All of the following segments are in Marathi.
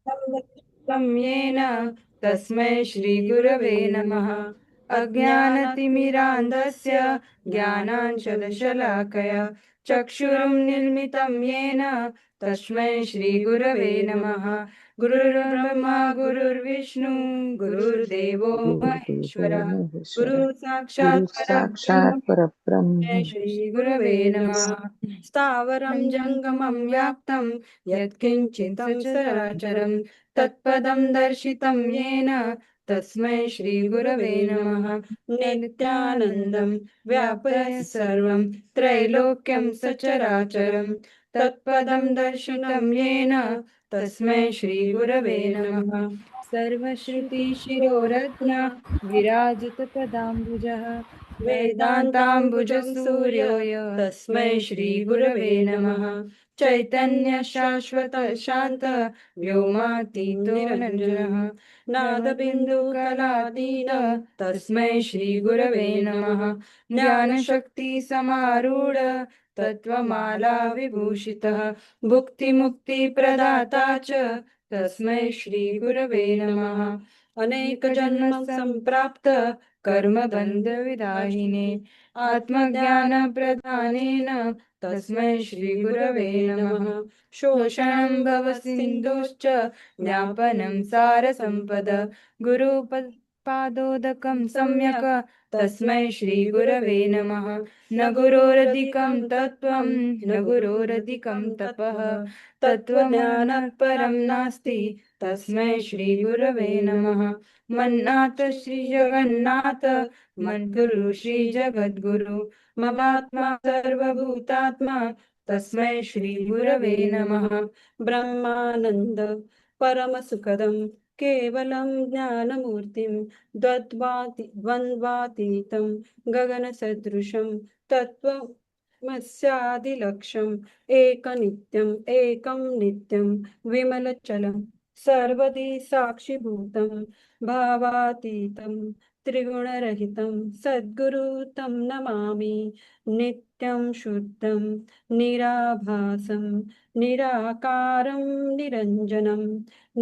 तं येन तस्मै श्रीगुरवे नमः। अज्ञानतिमिरान्धस्य ज्ञानाञ्जनशलाकया चक्षुरुन्मीलितं येन तस्मै श्रीगुरवे नमः। गुरुर्ब्रह्मा गुरुर्विष्णु गुरुर्देवो गुरुर्देवो महेश्वरः। महेश्वरः। गुरुः गुरु साक्षात् साक्षात् परब्रह्म परब्रह्म श्रीगुरवे नमः। स्थावरं जङ्गमं व्याप्तं यत्किञ्चितं सचराचरं तत्पदं दर्शितं येन तस्मै श्रीगुरवे नमः। नित्यानन्दं व्यापय सर्वं त्रैलोक्यं सचराचरं तत्पदं दर्शितं येन तस्मै श्रीगुरवे नमः। सर्वश्रुतिशिरोरत्न विराजितपदाम्बुजः वेदान्ताम्बुजं सूर्य तस्मै श्रीगुरवे नमः। चैतन्य शाश्वत शान्त व्योमातीतो निरञ्जनः नादबिन्दुकलातीत तस्मै श्रीगुरवे नमः। ज्ञानशक्ति समारूढ तत्त्वमाला विभूषितः भुक्तिमुक्तिप्रदाता च तस्मै श्रीगुरवे नमः। अनेकजन्म सम्प्राप्त कर्मबन्धविदाहिने आत्मज्ञानप्रदानेन तस्मै श्रीगुरवे नमः। शोषणं भवसिन्धुश्च ज्ञापनं सारसम्पद गुरुपादोदकं सम्यक् तस्मै श्रीगुरवे नमः। न गुरोरधिकं तत्त्वं न गुरोरधिकं तपः तत्त्वज्ञानः परं नास्ति तस्मै श्रीगुरवे नमः। मन्नाथ श्रीजगन्नाथ मद्गुरु श्रीजगद्गुरु ममात्मा सर्वभूतात्मा तस्मै श्रीगुरवे नमः। ब्रह्मानन्द परमसुखदं केवलं ज्ञानमूर्तिं द्वन्द्वातीतं गगनसदृशं तत्त्वमस्यादिलक्ष्यम् एकनित्यम् एकं नित्यं विमलचलं सर्वदी साक्षिभूतं भावातीतं त्रिगुणरहितं सद्गुरु तं नमामि। नित्यं शुद्धं निराभासं निराकारं निरञ्जनं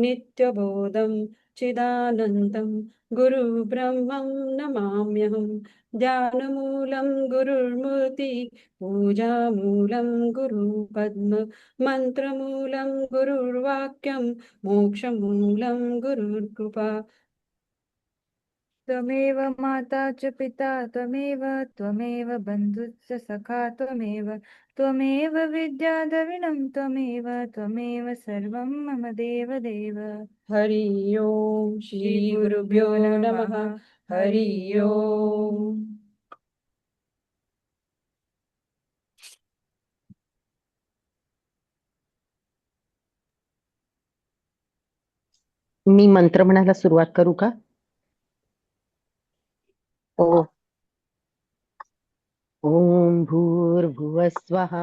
नित्यबोधं चिदानन्दं गुरुब्रह्मं नमाम्यहम्। ध्यानमूलं गुरुर्मूर्ति पूजामूलं गुरुपद्म मन्त्रमूलं गुरुर्वाक्यं मोक्षमूलं गुरुर्कृपा। त्वमेव माता च पिता त्वमेव बन्धुश्च सखा त्वमेव विद्याद्रविणं त्वमेव सर्वं मम देव। हरि ओम श्री गुरुभ्यो नमः। हरि ओम। मी मंत्र म्हणायला सुरुवात करू का? ओ ओम भूर्भुवस्वः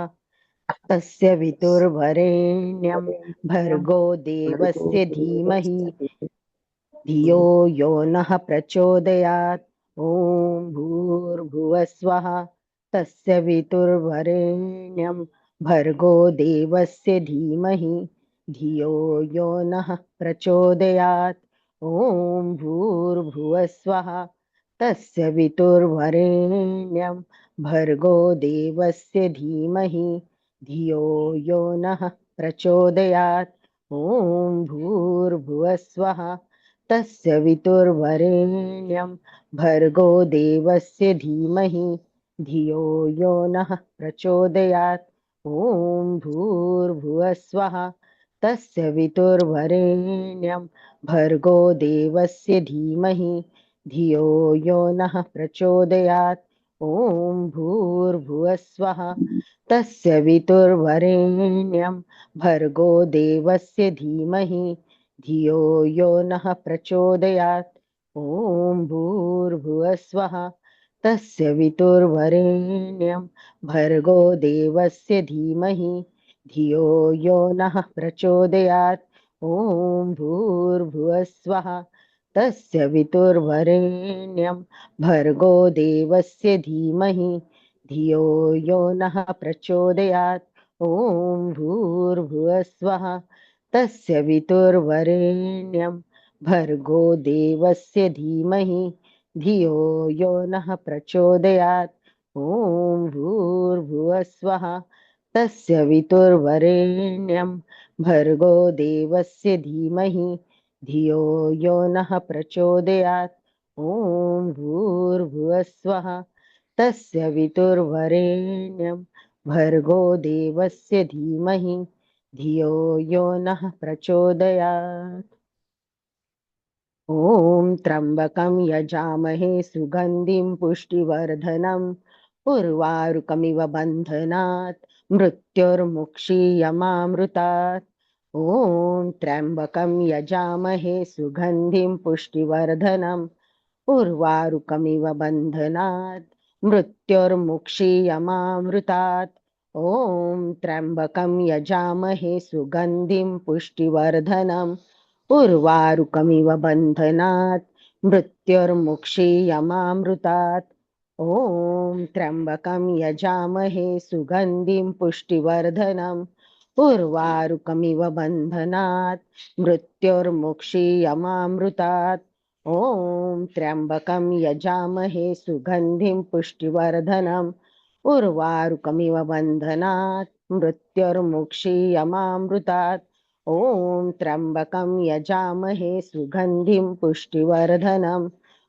तस्य वितुर्वरेण्यं भर्गो देवस्य धीमहि धियो यो नः प्रचोदयात्। ॐ भूर्भुवस्वः तस्य वितुर्वरेण्यं भर्गो देवस्य धीमहि धियो यो नः प्रचोदयात्। ॐ भूर्भुवस्वः तस्य वितुर्वरेण्यं भर्गो देवस्य धीमहि धियो यो नः प्रचोदयात्। ॐ भूर्भुवस्वः तस्य वितुर्वरेण्यं भर्गो देवस्य धीमहि धियो यो नः प्रचोदयात्। ॐ भूर्भुवस्वः तस्य वितुर्वरेण्यं भर्गो देवस्य धीमहि धियो यो नः प्रचोदयात्। ॐ भूर्भुवस्वः तस्य वितुर्वरेण्यं भर्गो देवस्य धीमहि धियो यो नः प्रचोदयात्। ॐ भूर्भुवस्वः तस्य वितुर्वरेण्यं भर्गो देवस्य धीमहि धियो यो नः प्रचोदयात्। ॐ भूर्भुवस्वः तस्य वितुर्वरेण्यं भर्गो देवस्य धीमहि धियो यो नः प्रचोदयात्। ॐ भूर्भुवस्वः तस्य वितुर्वरेण्यं भर्गो देवस्य धीमहि धियो यो नः प्रचोदयात्। ॐ भूर्भुवः स्वः तस्य वितुर्वरेण्यं भर्गो देवस्य धीमहि धियो यो नः प्रचोदयात्। ॐ भूर्भुवः स्वः तस्य वितुर्वरेण्यं भर्गो देवस्य धीमहि धियो यो नः प्रचोदयात्। ॐ त्र्यम्बकं यजामहे सुगन्धिं पुष्टिवर्धनम् उर्वारुकमिव बन्धनात् मृत्युर्मुक्षीयमामृतात्। ॐ त्र्यम्बकं यजामहे सुगन्धिं पुष्टिवर्धनम् उर्वारुकमिव बन्धनात् मृत्युर्मुक्षीयमामृतात्। ॐ त्र्यम्बकं यजामहे सुगन्धिं पुष्टिवर्धनम् उर्वारुकमिव बन्धनात् मृत्युर्मुक्षीयमामृतात्। ॐ त्र्यम्बकं यजामहे सुगन्धिं पुष्टिवर्धनम् उर्वारुकमिव बन्धनात् मृत्युर्मुक्षीयमामृतात्। ॐ त्र्यम्बकं यजामहे सुगन्धिं पुष्टिवर्धनम् उर्वारुकमिव बन्धनात् मृत्युर्मुक्षीयमामृतात्। ॐ त्र्यम्बकं यजामहे सुगन्धिं पुष्टिवर्धनम्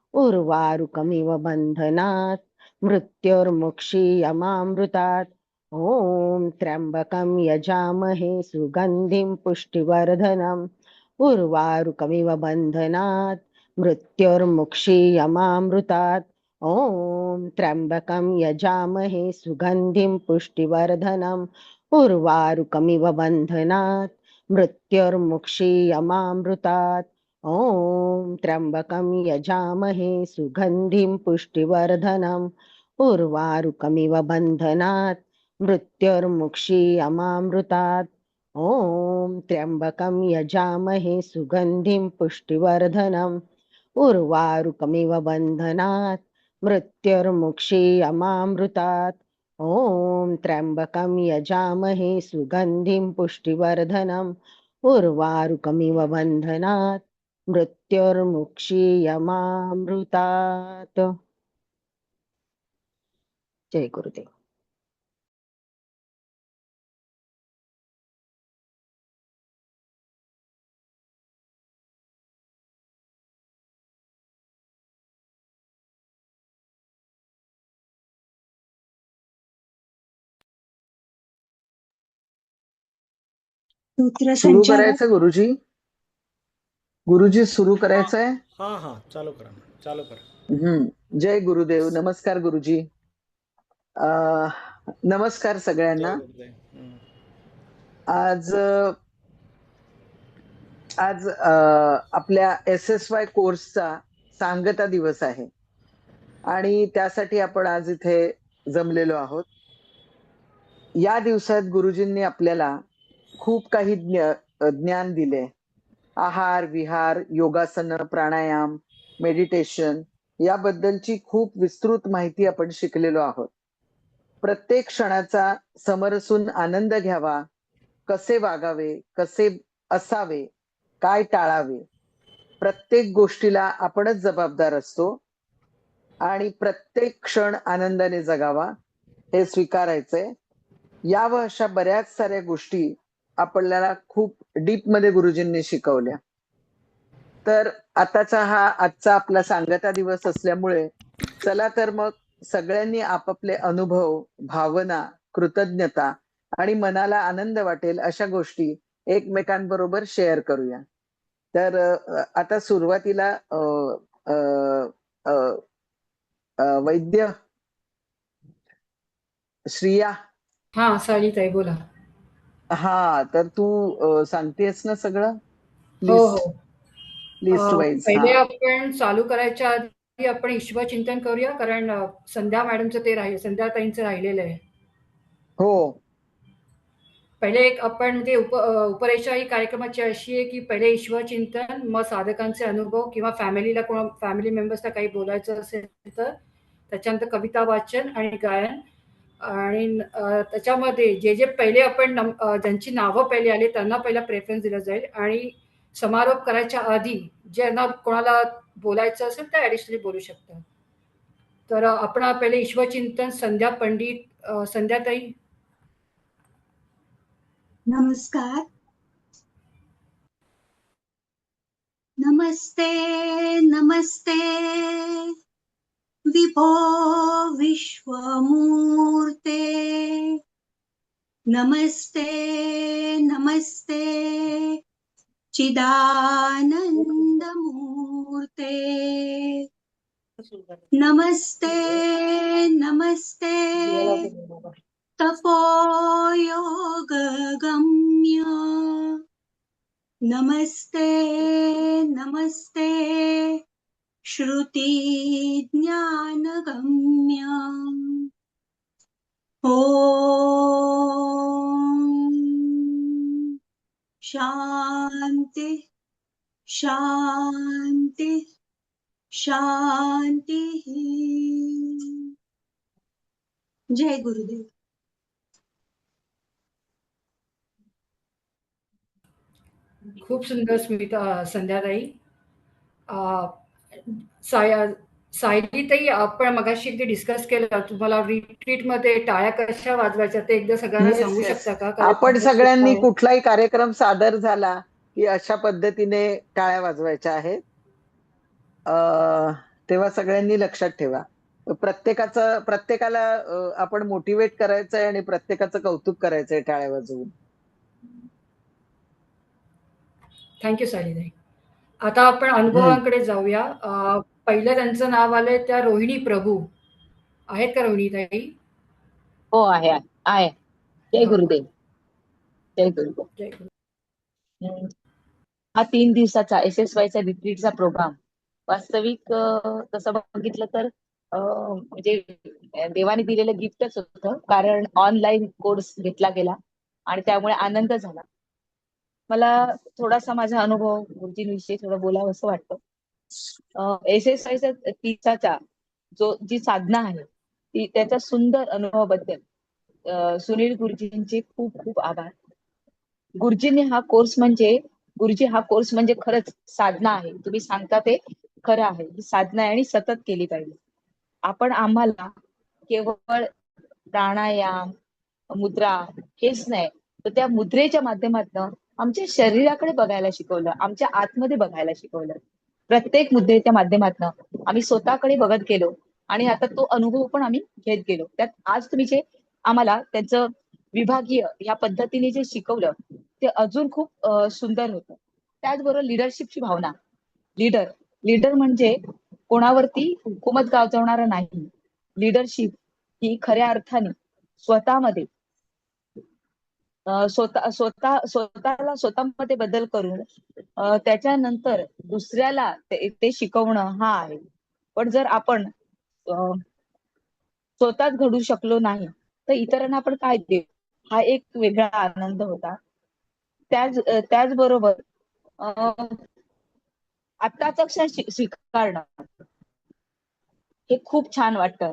उर्वारुकमिव बन्धनात् मृत्युर्मुक्षीयमामृतात्। ॐ त्र्यम्बकं यजामहे सुगन्धिं पुष्टिवर्धनम् उर्वारुकमिव बन्धनात् मृत्युर्मुक्षीयमामृतात्। ॐ त्र्यम्बकं यजामहे सुगन्धिं पुष्टिवर्धनम् उर्वारुकमिव बन्धनात् मृत्युर्मुक्षीयमामृतात्। ॐ त्र्यम्बकं यजामहे सुगन्धिं पुष्टिवर्धनम् उर्वारुकमिव बन्धनात् मृत्युर्मुक्षीयमामृतात्। ॐ त्र्यम्बकं यजामहे सुगन्धिं पुष्टिवर्धनम् उर्वारुकमिव बन्धनात् मृत्युर्मुक्षीयमामृतात्। ॐ त्र्यम्बकं यजामहे सुगन्धिं पुष्टिवर्धनम् उर्वारुकमिव बन्धनात् मृत्युर्मुक्षीयमामृतात्। जय गुरुदेव। सुरू सूत्रसंचालन करायचं गुरुजी. गुरुजी सुरू करायचंय. हा हा चालू करा ना, चालू करा. जय गुरुदेव. नमस्कार गुरुजी. नमस्कार सगळ्यांना. जय गुरुदेव. आज आज आपल्या SSY कोर्सचा सांगता दिवस आहे आणि त्यासाठी आपण आज इथे जमलेलो आहोत. या दिवसात गुरुजींनी आपल्याला खूप काही ज्ञान दिले. आहार विहार, योगासन, प्राणायाम, मेडिटेशन याबद्दलची खूप विस्तृत माहिती आपण शिकलेलो आहोत. प्रत्येक क्षणाचा समरसून आनंद घ्यावा, कसे वागावे, कसे असावे, काय टाळावे, प्रत्येक गोष्टीला आपणच जबाबदार असतो आणि प्रत्येक क्षण आनंदाने जगावा हे स्वीकारायचंय. यावं अशा बऱ्याच साऱ्या गोष्टी आपल्याला खूप डीप मध्ये गुरुजींनी शिकवल्या. तर आजचा आपला सांगता दिवस असल्यामुळे चला तर मग सगळ्यांनी आपापले अनुभव, भावना, कृतज्ञता आणि मनाला आनंद वाटेल अशा गोष्टी एकमेकांबरोबर शेअर करूया. तर आता सुरुवातीला वैद्य श्रिया. हा सारिताई बोला. हा तर तू सांगतेस ना सगळं हो हो. List wise. पहिले आपण चालू करायच्या आधी आपण ईश्वर चिंतन करूया, कारण संध्या मॅडमचं ते राहील, संध्याताईंचं राहिलेलं आहे. हो. पहिले एक आपण म्हणजे उपरेषा ही कार्यक्रमाची अशी आहे की पहिले ईश्वर चिंतन, मग साधकांचे अनुभव किंवा फॅमिली मेंबर्सला काही बोलायचं असेल तर त्याच्यानंतर कविता वाचन आणि गायन, आणि त्याच्यामध्ये जे जे पहिले आपण ज्यांची नावं पहिले आली त्यांना पहिला प्रेफरन्स दिला जाईल आणि समारोप करायच्या आधी ज्यांना कोणाला बोलायचं असेल तर ॲडिशनली बोलू शकतात. तर आपण पहिले ईश्वरचिंतन संध्या पंडित संध्याताई. नमस्कार. नमस्ते नमस्ते विभो विश्वमूर्ते. नमस्ते नमस्ते चिदानंदमूर्ते. नमस्ते नमस्ते तपोयोगगम्य. नमस्ते नमस्ते श्रुति ज्ञानगम्य. ओम शांति शांति शांति. जय गुरुदेव. खूप सुंदर स्मिता संध्याताई. सायलीताई, आपण मगाशी एकदा डिस्कस केलं, तुम्हाला रिट्रीटमध्ये टाळ्या कशा वाजवायच्या ते एकदा सगळ्यांना येस सांगू येस शकता का? आपण सगळ्यांनी कुठलाही कार्यक्रम सादर झाला की अशा पद्धतीने टाळ्या वाजवायच्या आहेत. तेव्हा सगळ्यांनी लक्षात ठेवा. प्रत्येकाला आपण मोटिवेट करायचंय आणि प्रत्येकाचं कौतुक करायचंय टाळ्या वाजवून. थँक्यू सायलीताई. आता आपण अनुभवांकडे जाऊया. पहिलं त्यांचं नाव आलंय त्या रोहिणी प्रभू आहेत का रोहिणीताई? हो आहे आहे. जय गुरुदेव. जय गुरुदेव. जय गुरु. हा 3 दिवसाचा SSYचा रिट्रीटचा प्रोग्राम वास्तविक तसं बघितलं तर म्हणजे देवाने दिलेलं गिफ्टच होतं, कारण ऑनलाईन कोर्स घेतला गेला आणि त्यामुळे आनंद झाला. मला थोडासा माझा अनुभव गुरुजींविषयी थोडं बोलावं असं वाटतं. SSYचा 30चा जी साधना आहे ती त्याच्या सुंदर अनुभवाबद्दल सुनील गुरुजींचे खूप खूप आभार. गुरुजी हा कोर्स म्हणजे खरंच साधना आहे. तुम्ही सांगता ते खरं आहे. ही साधना आहे आणि सतत केली पाहिजे. आपण आम्हाला केवळ प्राणायाम मुद्रा हेच नाही, तर त्या मुद्रेच्या माध्यमातून आमच्या शरीराकडे बघायला शिकवलं, आमच्या आतमध्ये बघायला शिकवलं. प्रत्येक मुद्रेच्या माध्यमातून आम्ही स्वतःकडे बघत गेलो आणि आता तो अनुभव पण आम्ही घेत गेलो. त्यात आज तुम्ही जे आम्हाला त्याचं विभागीय या पद्धतीने जे शिकवलं ते अजून खूप सुंदर होतं. त्याचबरोबर लिडरशिपची भावना. लीडर म्हणजे कोणावरती हुकूमत गाजवणारा नाही. लिडरशिप ही खऱ्या अर्थाने स्वतःमध्ये स्वतःमध्ये बदल करून त्याच्यानंतर दुसऱ्याला ते शिकवणं हा आहे. पण जर आपण स्वतःच घडू शकलो नाही तर इतरांना आपण काय देऊ, हा एक वेगळा आनंद होता. त्याचबरोबर आत्ताचा क्षण स्वीकारणं हे खूप छान वाटतं.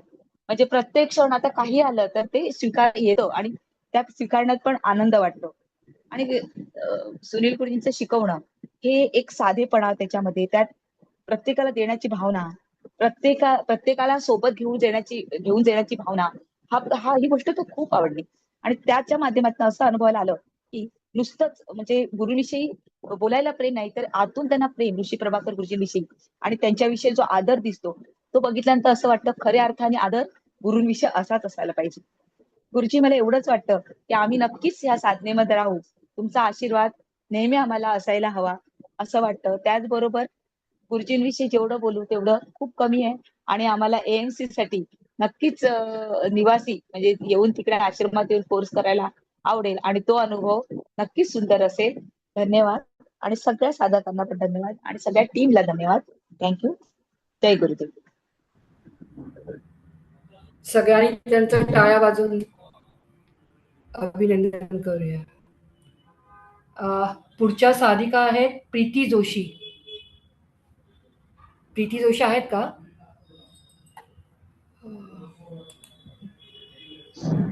म्हणजे प्रत्येक क्षण आता काही आलं तर ते स्वीकार येतो आणि त्या स्वीकारण्यात पण आनंद वाटतो. आणि सुनील गुरुजींचं शिकवणं हे एक साधेपणा त्याच्यामध्ये, त्यात प्रत्येकाला देण्याची भावना, प्रत्येकाला सोबत घेऊन देण्याची भावना, ही गोष्ट तो खूप आवडली. आणि त्याच्या माध्यमातून असं अनुभवायला आलं की नुसतंच म्हणजे गुरुविषयी बोलायला प्रेम नाही, तर आतून त्यांना प्रेम ऋषी प्रभाकर गुरुजींविषयी आणि त्यांच्याविषयी जो आदर दिसतो तो बघितल्यानंतर असं वाटतं खऱ्या अर्थाने आदर गुरुंविषयी असाच असायला पाहिजे. गुरुजी, मला एवढंच वाटतं की आम्ही नक्कीच या साधनेमध्ये राहू. तुमचा आशीर्वाद नेहमी आम्हाला असायला हवा असं वाटतं. त्याचबरोबर गुरुजींविषयी जेवढं बोलू तेवढं खूप कमी आहे आणि आम्हाला AMC साठी नक्कीच निवासी म्हणजे येऊन तिकडे आश्रमात येऊन कोर्स करायला आवडेल आणि तो अनुभव नक्कीच सुंदर असेल. धन्यवाद आणि सगळ्या साधकांना पण धन्यवाद आणि सगळ्या टीमला धन्यवाद. थँक्यू. जय गुरुदेव. सगळ्यांनी त्यांचं टाळ्या वाजवून अभिनंदन करूया. पुढच्या साधिका आहेत प्रीती जोशी. प्रीती जोशी आहेत का?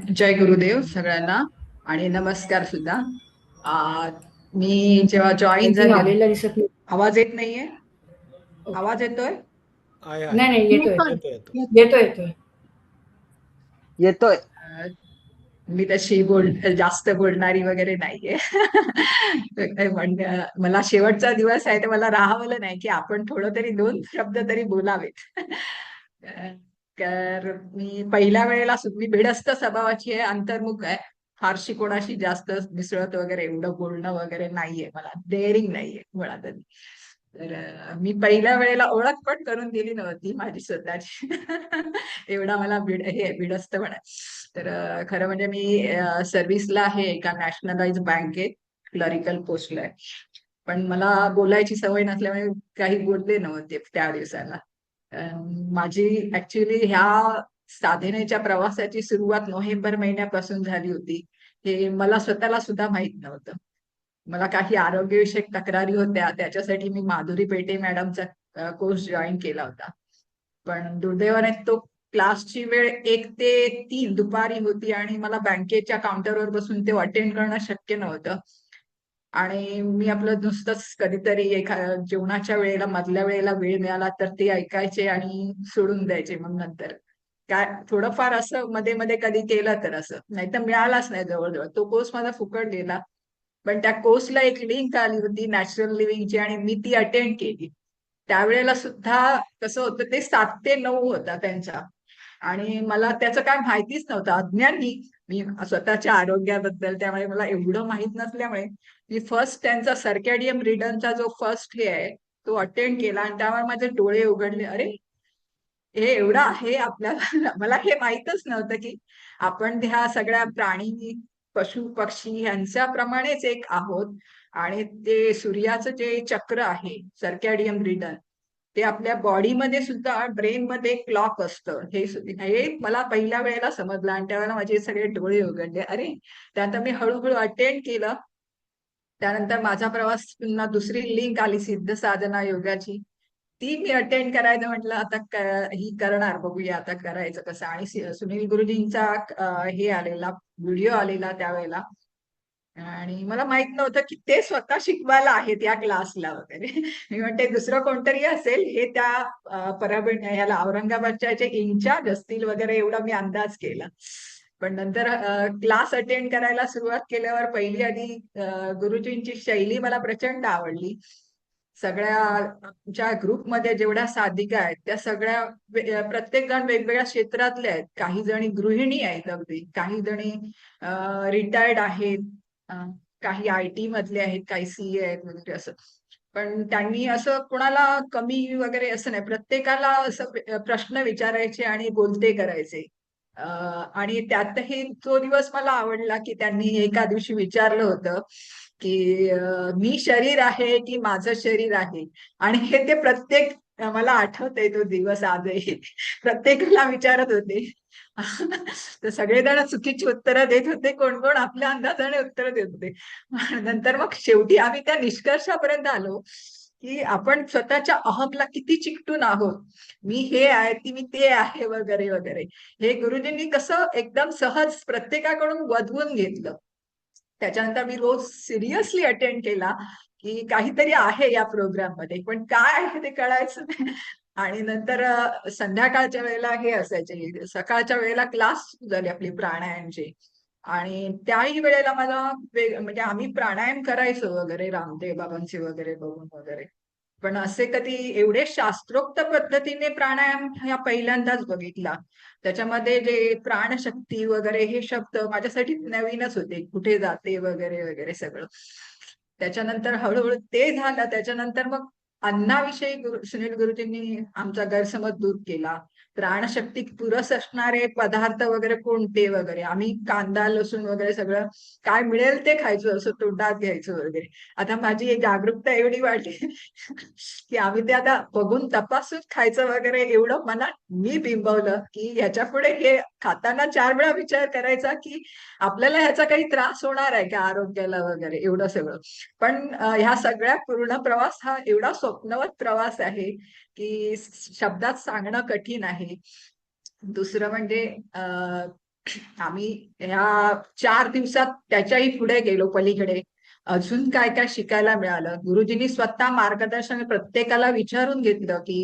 जय गुरुदेव सगळ्यांना आणि नमस्कार सुद्धा. आ, मी जेव्हा जॉईन अजून झाले. आलेला दिसत नाही. आवाज येत नाहीये? आवाज येतोय? आहे नाही नाही, येतोय येतो येतो. येतोय येतोय. येतोय. मी तशी जास्त बोलणारी वगैरे नाहीये. पण मला शेवटचा दिवस आहे तर मला राहावलं नाही की आपण थोडं तरी 2 शब्द तरी बोलावेत. तर मी पहिल्या वेळेला मी भिडस्त स्वभावाची आहे, अंतर्मुख आहे. फारशी कोणाशी जास्त मिसळत वगैरे एवढं बोलणं वगैरे नाहीये, मला डेअरिंग नाहीये मुळात. तर मी पहिल्या वेळेला ओळख पण करून दिली नव्हती माझी स्वतःची. एवढा मला भिडस्त पण आहे. तर खरं म्हणजे मी सर्व्हिसला आहे एका नॅशनलाइज बँकेत, क्लरिकल पोस्टला आहे. पण मला बोलायची सवय नसल्यामुळे काही बोलले नव्हते त्या दिवसाला. माझी ऍक्च्युली ह्या साधनेच्या प्रवासाची सुरुवात नोव्हेंबर महिन्यापासून झाली होती. हे मला स्वतःला सुद्धा माहित नव्हतं. मला काही आरोग्यविषयक तक्रारी होत्या, त्याच्यासाठी मी माधुरी पेटे मॅडमचा कोर्स जॉईन केला होता. पण दुर्दैवाने तो क्लासची वेळ 1 ते 3 दुपारी होती आणि मला बँकेच्या काउंटरवर बसून ते अटेंड करणं शक्य नव्हतं. आणि मी आपलं नुसतंच कधीतरी जेवणाच्या वेळेला मधल्या वेळेला वेळ मिळाला तर ते ऐकायचे आणि सोडून द्यायचे. मग नंतर काय थोडंफार असं मध्ये मध्ये कधी केलं तर असं, नाही तर मिळालाच नाही जवळजवळ. तो कोर्स माझा फुकट गेला. पण त्या कोर्सला एक लिंक आली होती नॅचरल लिव्हिंगची आणि मी ती अटेंड केली. त्यावेळेला सुद्धा कसं होतं, ते 7 ते 9 होता त्यांचा आणि मला त्याचं काय माहितीच नव्हतं. अज्ञानी मी स्वतःच्या आरोग्याबद्दल, त्यामुळे मला एवढं माहित नसल्यामुळे मी फर्स्ट त्यांचा सर्कॅडियम रिडनचा जो फर्स्ट हे आहे तो अटेंड केला आणि त्यामुळे माझे डोळे उघडले. अरे हे एवढं आहे आपल्याला. मला हे माहीतच नव्हतं की आपण ह्या सगळ्या प्राणी, पशु, पक्षी यांच्याप्रमाणेच एक आहोत आणि ते सूर्याचं जे चक्र आहे सर्कॅडियम रिडन, ते आपल्या बॉडीमध्ये सुद्धा ब्रेनमध्ये क्लॉक असतं. हे मला पहिल्या वेळेला समजलं आणि त्यावेळेला माझे सगळे डोळे उघडले. अरे त्यानंतर मी हळूहळू अटेंड केलं. त्यानंतर माझा प्रवास पुन्हा दुसरी लिंक आली सिद्ध साधना योगाची, ती मी अटेंड करायचं म्हटलं. आता ही करणार, बघूया आता करायचं कसं. आणि सुनील गुरुजींचा हे आलेला व्हिडिओ आलेला त्यावेळेला आणि मला माहित नव्हतं की ते स्वतः शिकवायला आहेत या क्लासला वगैरे. मी म्हणते दुसरं कोणतरी असेल, हे त्या ह्याला औरंगाबादच्या इन्चार्ज असतील वगैरे, एवढा मी अंदाज केला. पण नंतर क्लास अटेंड करायला सुरुवात केल्यावर पहिली आधी गुरुजींची शैली मला प्रचंड आवडली. सगळ्या आमच्या ग्रुपमध्ये जेवढ्या साधिका आहेत त्या सगळ्या प्रत्येक जण वेगवेगळ्या क्षेत्रातल्या आहेत. काही जणी गृहिणी आहेत, अगदी काही जणी रिटायर्ड आहेत, काही IT मधले आहेत, काही CA आहेत वगैरे असं. पण त्यांनी असं कोणाला कमी वगैरे असं नाही, प्रत्येकाला असं प्रश्न विचारायचे आणि बोलते करायचे. आणि त्यातही तो दिवस मला आवडला की त्यांनी एका दिवशी विचारलं होतं की मी शरीर आहे की माझं शरीर आहे. आणि हे ते प्रत्येक, मला आठवतंय तो दिवस आजही, प्रत्येकाला विचारत होते. तर सगळेजण चुकीची उत्तरं देत होते, कोण कोण आपल्या अंदाजाने उत्तरं देत होते. नंतर मग शेवटी आम्ही त्या निष्कर्षापर्यंत आलो की आपण स्वतःच्या अहमला किती चिकटून आहोत. मी हे आहे, मी ते आहे वगैरे वगैरे. हे गुरुजींनी कसं एकदम सहज प्रत्येकाकडून वधवून घेतलं. त्याच्यानंतर मी रोज सिरियसली अटेंड केला की काहीतरी आहे या प्रोग्राम मध्ये, पण काय आहे ते कळायचं नाही. आणि नंतर संध्याकाळच्या वेळेला हे असायचे, सकाळच्या वेळेला क्लास झाली आपली प्राणायामची. आणि त्याही वेळेला मला म्हणजे आम्ही प्राणायाम करायचो वगैरे रामदेव बाबांचे वगैरे बघून वगैरे, पण असे कधी एवढे शास्त्रोक्त पद्धतीने प्राणायाम ह्या पहिल्यांदाच बघितला. त्याच्यामध्ये जे प्राणशक्ती वगैरे हे शब्द माझ्यासाठी नवीनच होते, कुठे जाते वगैरे वगैरे सगळं. त्याच्यानंतर हळूहळू ते झालं. त्याच्यानंतर मग अन्नाविषयी सुनील गुरुजींनी आमचा गैरसमज दूर केला. प्राणशक्ती पुरस असणारे पदार्थ वगैरे कोणते वगैरे, आम्ही कांदा लसूण वगैरे सगळं काय मिळेल ते खायचो, असं तोंडात घ्यायचो वगैरे. आता माझी एक जागरूकता एवढी वाढली की आम्ही ते आता बघून तपासून खायचं वगैरे, एवढं मनात मी बिंबवलं की ह्याच्या पुढे हे खाताना 4 वेळा विचार करायचा की आपल्याला ह्याचा काही त्रास होणार आहे का आरोग्याला वगैरे, एवढं सगळं. पण ह्या सगळ्या पूर्ण प्रवास हा एवढा स्वप्नवत प्रवास आहे की शब्दात सांगणं कठीण आहे. दुसरं म्हणजे आम्ही ह्या 4 दिवसात त्याच्याही पुढे गेलो पलीकडे. अजून काय काय शिकायला मिळालं. गुरुजींनी स्वतः मार्गदर्शन प्रत्येकाला विचारून घेतलं की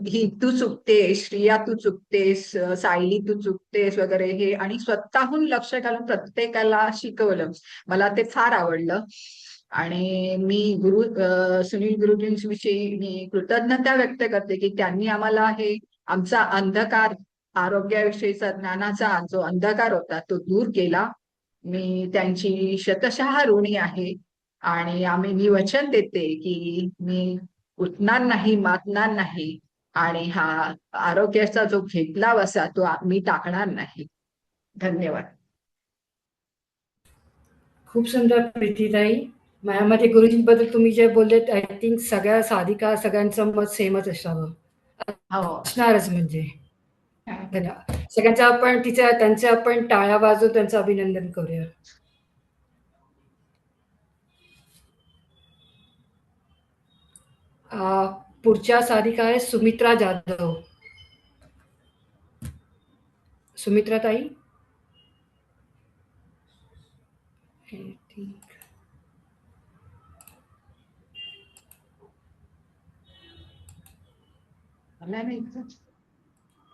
ही तू चुकतेस, श्रिया तू चुकतेस, सायली तू चुकतेस वगैरे हे, आणि स्वतःहून लक्ष घालून प्रत्येकाला शिकवलं. मला ते फार आवडलं. आणि मी सुनील गुरुजींविषयी मी कृतज्ञता व्यक्त करते की त्यांनी आम्हाला हे आमचा अंधकार, आरोग्याविषयीचा ज्ञानाचा जो अंधकार होता तो दूर केला. मी त्यांची शतशः ऋणी आहे. आणि मी वचन देते की मी उठणार नाही, मातणार नाही, आणि हा आरोग्याचा जो घेतला वसा तो मी टाकणार नाही. धन्यवाद. खूप सुंदर प्रीतीताई. माझ्यामध्ये गुरुजींबद्दल तुम्ही जे बोललेत, आय थिंक सगळ्या साधिका सगळ्यांचं मत सेमच असावं, हो. असणारच म्हणजे. धन्यवाद सगळ्यांचा. आपण त्यांचे आपण टाळ्या वाजवून त्यांचं अभिनंदन करूया. पुढच्या साधिका आहे सुमित्रा जाधव. सुमित्रा ताई.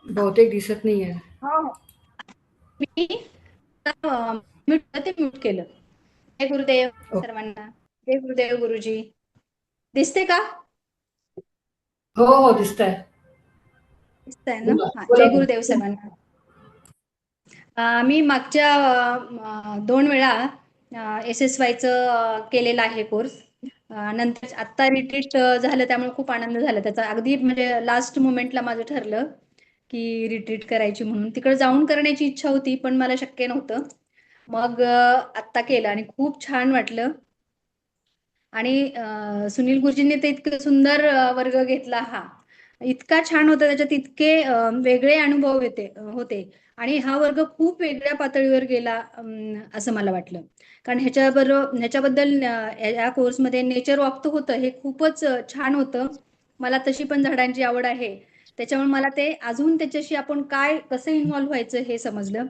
बहुतेक दिसत नाहीये. मी म्यूट केलं. जय गुरुदेव सर्वांना. जय गुरुदेव गुरुजी. दिसते का? हो हो दिसतंय. दिसतंय ना. जय गुरुदेव सर्वांना. मी मागच्या 2 वेळा SSYचं केलेलं आहे कोर्स. नंतर आत्ता रिट्रीट झालं त्यामुळे खूप आनंद झाला त्याचा. अगदी म्हणजे लास्ट मोमेंटला माझं ठरलं की रिट्रीट करायची म्हणून. तिकडे जाऊन करण्याची इच्छा होती पण मला शक्य नव्हतं. मग आत्ता केलं आणि खूप छान वाटलं. आणि सुनील गुरुजींनी ते इतकं सुंदर वर्ग घेतला. हा इतका छान होता. त्याच्यात इतके वेगळे अनुभव होते आणि हा वर्ग खूप वेगळ्या पातळीवर गेला असं मला वाटलं. कारण ह्याच्याबद्दल या कोर्समध्ये नेचर वॉक तर होतं, हे खूपच छान होतं. मला तशी पण झाडांची आवड आहे त्याच्यामुळे मला ते अजून त्याच्याशी आपण कसं इन्व्हॉल्व्ह व्हायचं हे समजलं.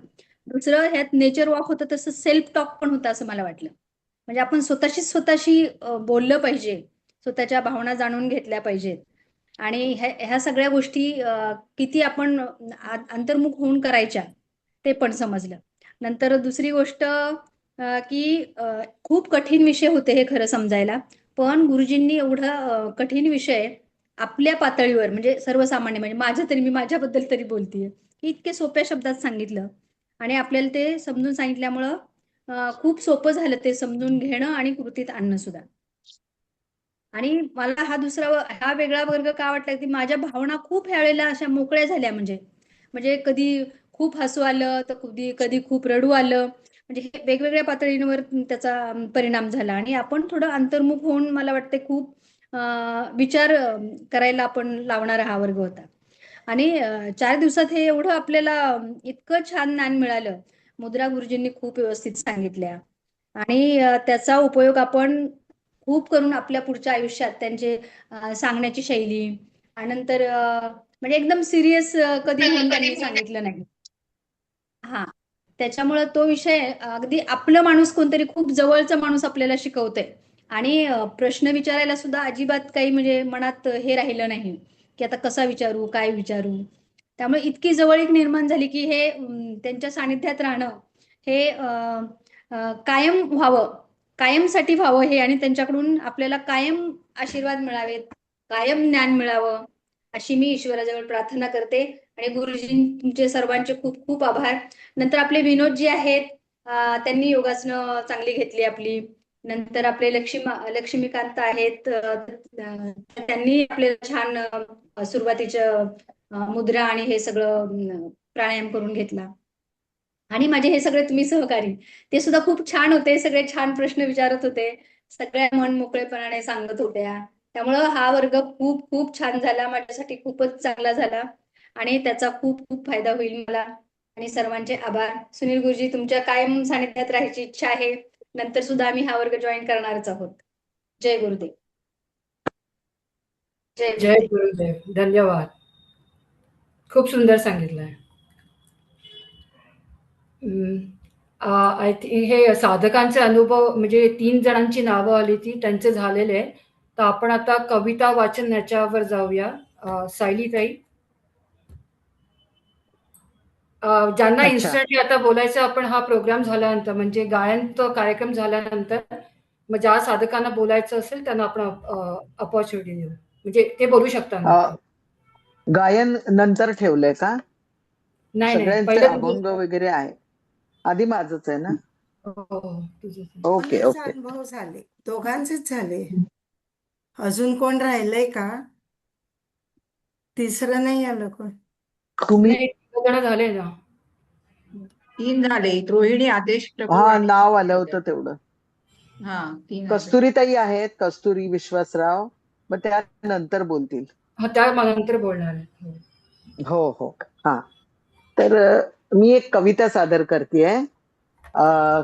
दुसरं ह्यात नेचर वॉक होतं तसं सेल्फ टॉक पण होतं असं मला वाटलं. म्हणजे आपण स्वतःशी बोललं पाहिजे, स्वतःच्या भावना जाणून घेतल्या पाहिजेत. आणि ह्या सगळ्या गोष्टी किती आपण अंतर्मुख होऊन करायच्या ते पण समजलं. नंतर दुसरी गोष्ट की खूप कठीण विषय होते हे खरं समजायला. पण गुरुजींनी एवढा कठीण विषय आपल्या पातळीवर म्हणजे सर्वसामान्य, म्हणजे मी माझ्याबद्दल तरी बोलतेय की इतके सोप्या शब्दात सांगितलं आणि आपल्याला ते समजून सांगितल्यामुळं खूप सोपं झालं ते समजून घेणं आणि कृतीत आणणं सुद्धा. आणि मला हा वेगळा वर्ग का वाटला की माझ्या भावना खूप ह्या वेळेला अशा मोकळ्या झाल्या. म्हणजे कधी खूप हसू आलं तर कधी खूप रडू आलं. म्हणजे हे वेगवेगळ्या पातळींवर त्याचा परिणाम झाला आणि आपण थोडं अंतर्मुख होऊन मला वाटते खूप विचार करायला आपण लावणारा हा वर्ग होता. आणि 4 दिवसात हे एवढं आपल्याला इतकं छान ज्ञान मिळालं. मुद्रा गुरुजींनी खूप व्यवस्थित सांगितल्या आणि त्याचा उपयोग आपण खूप करून आपल्या पुढच्या आयुष्यात त्यांचे सांगण्याची शैली आणि नंतर म्हणजे एकदम सिरियस कधी होऊन त्यांनी सांगितलं नाही. हा त्याच्यामुळे तो विषय अगदी आपलं माणूस कोणतरी खूप जवळचा माणूस आपल्याला शिकवतंय आणि प्रश्न विचारायला सुद्धा अजिबात काही म्हणजे मनात हे राहिलं नाही की आता कसा विचारू, काय विचारू. त्यामुळे इतकी जवळीक निर्माण झाली की हे त्यांच्या सानिध्यात राहणं हे कायम व्हावं, कायमसाठी व्हावं हे, आणि त्यांच्याकडून आपल्याला कायम आशीर्वाद मिळावेत, कायम ज्ञान मिळावं अशी मी ईश्वराजवळ प्रार्थना करते. आणि गुरुजींचे सर्वांचे खूप खूप आभार. नंतर आपले विनोदजी आहेत, त्यांनी योगासनं चांगली घेतली आपली. नंतर आपले लक्ष्मीकांत आहेत, त्यांनी आपल्याला छान सुरुवातीच्या मुद्रा आणि हे सगळं प्राणायाम करून घेतला. आणि माझे हे सगळे तुम्ही सहकारी ते सुद्धा खूप छान होते. सगळे छान प्रश्न विचारत होते, सगळ्या मन मोकळेपणाने सांगत होत्या. त्यामुळं हा वर्ग खूप खूप छान झाला, माझ्यासाठी खूपच चांगला झाला आणि त्याचा खूप खूप फायदा होईल मला. आणि सर्वांचे आभार. सुनील गुरुजी, तुमच्या कायम सानिध्यात राहायची इच्छा आहे. नंतर सुद्धा आम्ही हा वर्ग जॉईन करणारच आहोत. जय गुरुदेव. जय गुरुदेव. धन्यवाद. खूप सुंदर सांगितलंय. आय थिंक हे साधकांचे अनुभव म्हणजे 3 जणांची नावं आली ती त्यांचे झालेले आहे. तर आपण आता कविता वाचन याच्यावर जाऊया. सायलीताई. ज्यांना अच्छा. इन्स्टंटली आता बोलायचं आपण हा प्रोग्राम झाल्यानंतर म्हणजे गायन तो कार्यक्रम झाल्यानंतर मग ज्या साधकांना बोलायचं असेल त्यांना आपण अपॉर्च्युनिटी देऊ. म्हणजे ते बोलू शकता नंतर. गायन नंतर ठेवलंय का? नाही, नाही. सगळ्यांचे पहिलं अभंग वगैरे आहे. आधी माझंच आहे ना? हो, हो. तुझं. ओके, आमचेच ओके. अनुभव झाले, दोघांचेच झाले. अजून कोण राहिलंय का? तिसरं नाही आलं कोण? तुम्ही नाही, 3 जण झाले ना. 3 झाले. रोहिणी, आदेश प्रभू हा आणि नाव आलं होतं तेवढं. हा 3 आले. कस्तुरीताई आहेत, कस्तुरी विश्वासराव. मग त्यानंतर बोलतील. हा त्या मला नंतर बोलणार आहे. हो हो. हा तर मी एक कविता सादर करतेय.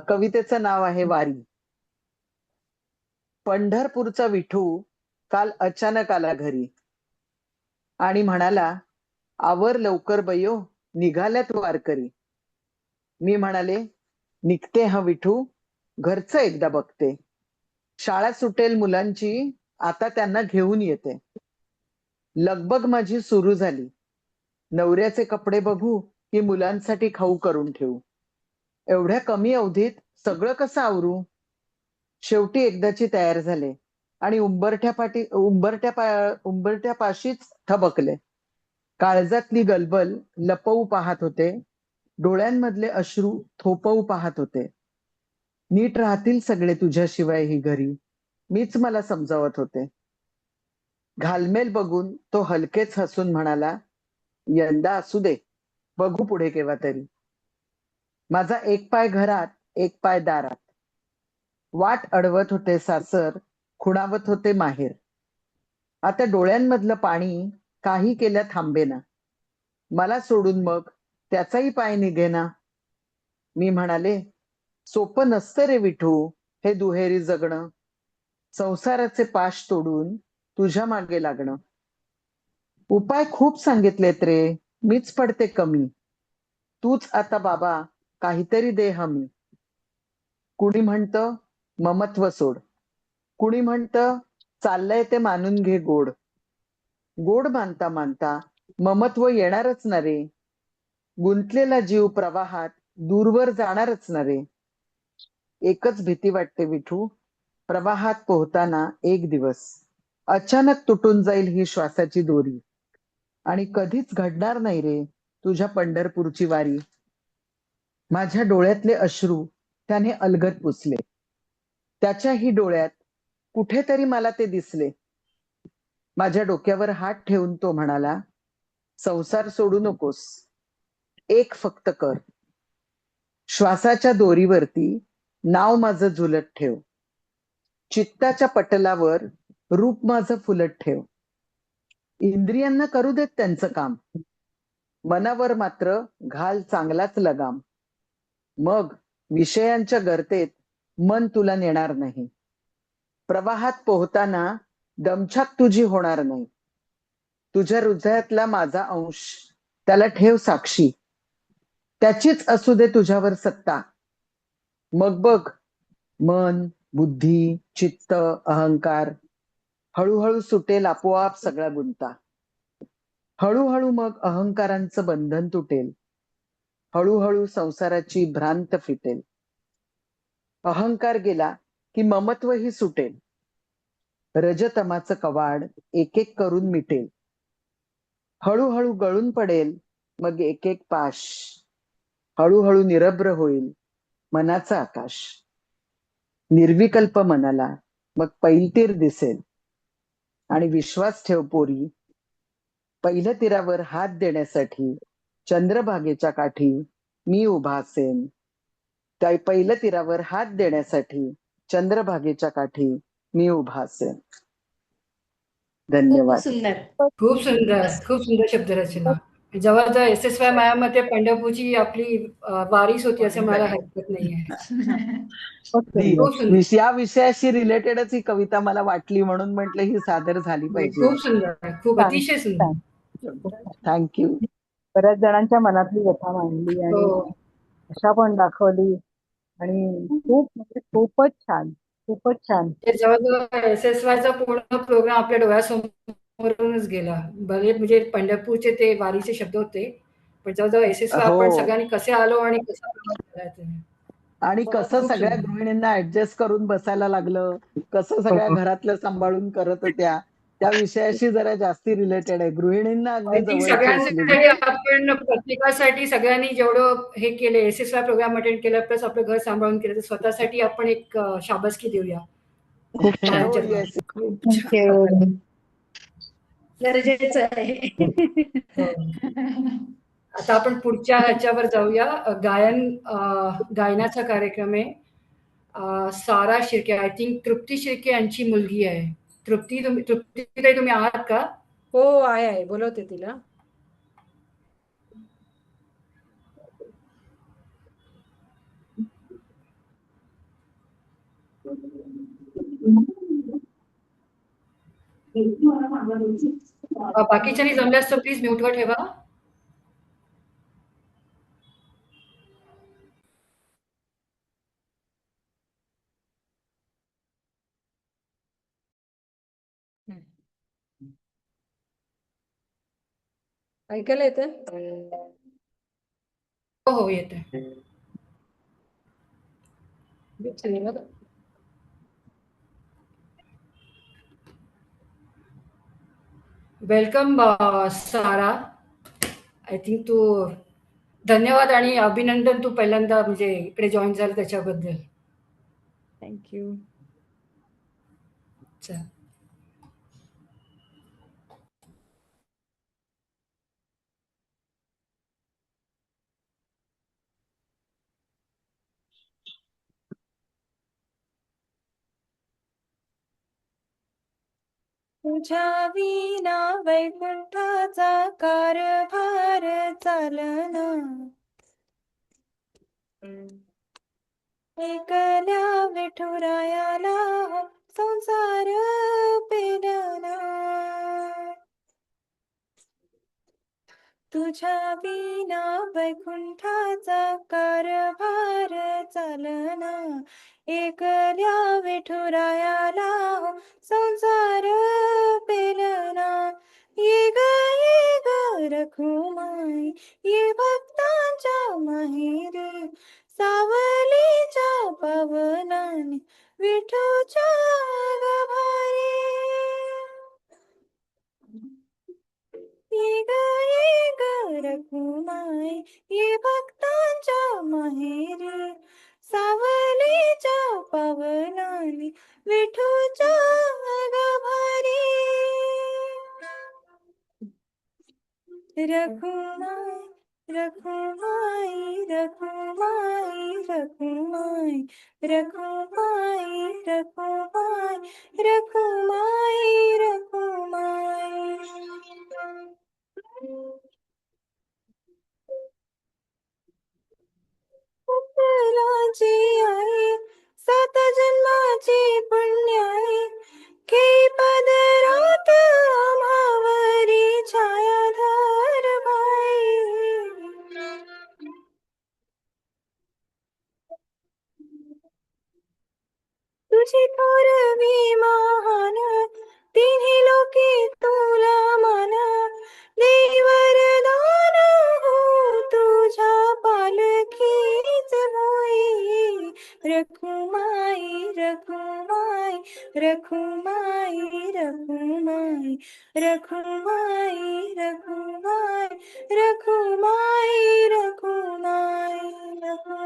कवितेचं नाव आहे वारी. पंढरपूरचा विठू काल अचानक आला घरी आणि म्हणाला, आवर लवकर बयो, निघाल्यात वारकरी. मी म्हणाले, निघते हा विठू, घरचं एकदा बघते. शाळा सुटेल मुलांची, आता त्यांना घेऊन येते. लगबग माझी सुरू झाली, नवऱ्याचे कपडे बघू की मुलांसाठी खाऊ करून ठेवू. एवढ्या कमी अवधीत सगळं कसं आवरू. शेवटी एकदाची तयार झाले आणि उंबरट्यापाशीच थबकले. काळजातली गलबल लपवू पाहत होते, डोळ्यांमधले अश्रू थोपवू पाहत होते. नीट राहतील सगळे तुझ्याशिवाय ही घरी, मीच मला समजावत होते. घालमेल बघून तो हलकेच हसून म्हणाला, यंदा असू दे, बघू पुढे केव्हा तरी. माझा एक पाय घरात, एक पाय दारात. वाट अडवत होते सासर, खुणावत होते माहेर. आता डोळ्यांमधलं पाणी काही केल्या थांबेना. मला सोडून मग त्याचाही पाय निघेना. मी म्हणाले, सोपं नसतं रे विठू हे दुहेरी जगणं. संसाराचे पाश तोडून तुझ्या मागे लागणं. उपाय खूप सांगितलेत रे, मीच पडते कमी. तूच आता बाबा काहीतरी दे हमी. कुणी म्हणतं ममत्व सोड, कुणी म्हणतं चाललंय ते मानून घे गोड. गोड मानता मानता ममत्व येणारच ना रे. गुंतलेला जीव प्रवाहात दूरवर जाणारच ना रे. एकच भीती वाटते विठू, प्रवाहात पोहताना एक दिवस अचानक तुटून जाईल ही श्वासाची दोरी आणि कधीच घडणार नाही रे तुझ्या पंढरपूरची वारी. माझ्या डोळ्यातले अश्रू त्याने अलगद पुसले. त्याच्याही डोळ्यात कुठेतरी मला ते दिसले. माझ्या डोक्यावर हात ठेवून तो म्हणाला, संसार सोडू नकोस, एक फक्त कर. श्वासाच्या दोरीवरती नाव माझं झुलत ठेव. चित्ताच्या पटलावर रूप माझं फुलत ठेव. इंद्रियांना करू देत त्यांचं काम, मनावर मात्र घाल चांगलाच लगाम. मग विषयांच्या गर्तेत मन तुला नेणार नाही. प्रवाहात पोहताना दमछाक तुझी होणार नाही. तुझ्या हृदयातला माझा अंश त्याला ठेव साक्षी. त्याचीच असू दे तुझ्यावर सत्ता. मग बघ, मन, बुद्धी, चित्त, अहंकार हळूहळू सुटेल आपोआप सगळा गुंता. हळूहळू मग अहंकारांचं बंधन तुटेल. हळूहळू संसाराची भ्रांत फिटेल. अहंकार गेला की ममत्वही सुटेल. रजतमाचं कवाड एक एक करून मिटेल. हळूहळू गळून पडेल मग एक एक पाश. हळूहळू निरभ्र होईल मनाचा आकाश. निर्विकल्प मनाला मग पैलतीर दिसेल. आणि विश्वास ठेव पोरी, पहिल्या तीरावर हात देण्यासाठी चंद्रभागेच्या काठी मी उभा असेन. त्या पहिल्या तीरावर हात देण्यासाठी चंद्रभागेच्या काठी मी उभा असेन. खूप धन्यवाद. सुंदर. खूप सुंदर, खूप सुंदर शब्दरचना. जवळजवळ SSY मायामध्ये पंढरपूरची आपली वारीच होती असं मला हरकत नाहीये. खूप सुंदर. या विषयाशी रिलेटेडच ही कविता मला वाटली म्हणून म्हटलं ही सादर झाली पाहिजे. खूप सुंदर, खूप अतिशय सुंदर. थँक्यू. बऱ्याच जणांच्या मनातली व्यथा मांडली आणि हो. आशा पण दाखवली आणि खूप म्हणजे खूपच छान, खूपच छान. ते जवळजवळ SSY चा पूर्ण प्रोग्राम आपल्या डोळ्यासमोरूनच गेला. भले म्हणजे पंढरपूरचे ते वारीचे शब्द होते, पण जवळजवळ SSY आपण हो. सगळ्यांनी कसे आलो आणि कसा प्रवास केलाय ते. आणि कसं खूप सगळ्या सुंदर. गृहिणींना ऍडजस्ट करून बसायला लागलं, कसं सगळ्या घरातलं सांभाळून करत होत्या, त्या विषयाशी जरा जास्ती रिलेटेड आहे. गृहिणींना आय अगदी थिंक जवळची असलेली. सगळ्यांसाठी आपण प्रत्येकासाठी सगळ्यांनी जेवढं हे केले SSY प्रोग्राम अटेंड केला प्लस आपलं घर सांभाळून केलं तर स्वतःसाठी आपण एक शाबासकी देऊया. खूप छान. हो, बाहेरच्या येस. जगात. खूप छान. थँक्यू. गरजेचं आहे. हो. आता आपण पुढच्या ह्याच्यावर जाऊया. गायनाचा कार्यक्रम आहे. सारा शिर्के, आय थिंक तृप्ती शिर्के यांची मुलगी आहे. तृप्ती तुम्ही आहात का? हो आहे बोलवते तिला. बाकीच्यांनी जमल्यास तर प्लीज म्यूटवर ठेवा. ऐकायला येतं? हो हो येते. वेलकम सारा. आय थिंक तू धन्यवाद आणि अभिनंदन, तू पहिल्यांदा म्हणजे इकडे जॉईन झालं त्याच्याबद्दल. थँक्यू. चल. तुझ्या विना वैकुंठाचा कारभार चालना, एकल्या विठुरायाला संसार पेलना. तुझ्या विना वैकुंठाचा कारभार चालना, एकल्या विठुरायाला संसार पेलना. ये ग रखुमाई, ये भक्तांच्या माहेरी, सावलीच्या पवनाने विठूच्या गभारी. ये ग रखुमाई, ये भक्तांच्या माहेरी, सावलीच्या पवनाने विठूच्या गभारी. रखुमाई रखुमाई रखुमाई रखुमाई रखुमाई रखुमाई रखुमाई रखुमाई. उत्तराची आई, 7 जन्माची पुण्याई, खेळी पदरात आम्हावरी छायाधार बाई. तुझी थोरवी महान, तिन्ही लोके तुला मान, दे वरदान हो तुझ्या पालखीच होई. रखुमाई रखुमाई रखुमाई रखुमाई रखुमाई रखुमाई रखुमाई रखुमाई रखुमाई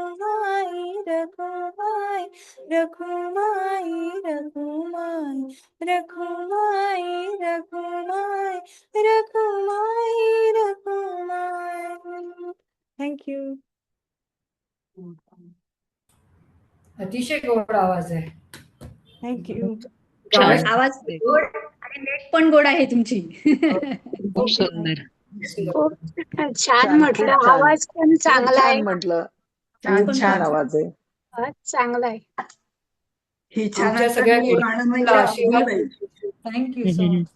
रखुमाई रखुमाई रखुमाई रखुमाई रखुमाई रखुमाई रखुमाई. थँक्यू. अतिशय गोड आवाज आहे. थँक्यू. गाणं आवाज गोड आणि नेट पण गोड आहे तुमची. खूप सुंदर. खूप छान छान, म्हटलं. खूप छान. आवाज पण खूप चांगला आहे. छान म्हटलं. छान खूप पण छान खूप आवाज आहे. आवाज चांगला आहे. ही आमच्या छान सगळ्या गाणं म्हणजे आशीर्वाद. Thank you so much.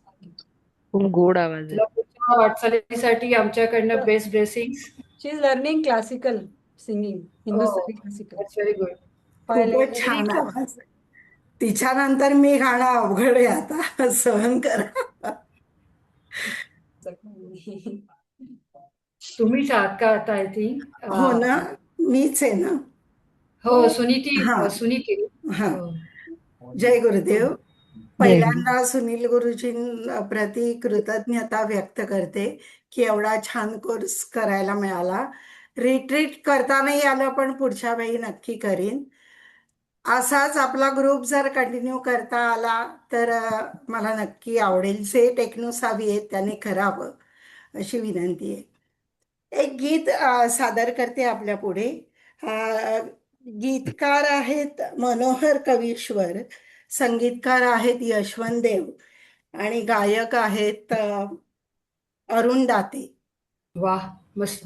खूप गोड आवाज आहे. तुला पुढच्या वाटचालीसाठी आमच्याकडनं best blessings. She is learning classical singing Hindustani classical. That's very good. खूपच छान आवाज. तिच्यानंतर मी गाणं अवघड आहे आता सहन करा. तुम्हीच आहात का आता आय थिंक? हो ना, मीच आहे ना. हो सुनीती. हा सुनीती. हा. हो. जय गुरुदेव. पहिल्यांदा सुनील गुरुजींप्रती कृतज्ञता व्यक्त करते की एवढा छान कोर्स करायला मिळाला. रिट्रीट करता नाही आलं पण पुढच्या वेळी नक्की करीन. असाच आपला ग्रुप जर कंटिन्यू करता आला तर मला नक्की आवडेल. जे टेक्नो सावी आहेत त्याने करावं अशी विनंती आहे. एक गीत सादर करते आपल्या पुढे. गीतकार आहेत मनोहर कवीश्वर, संगीतकार आहेत यशवंत देव आणि गायक आहेत अरुण दाते. वाह मस्त.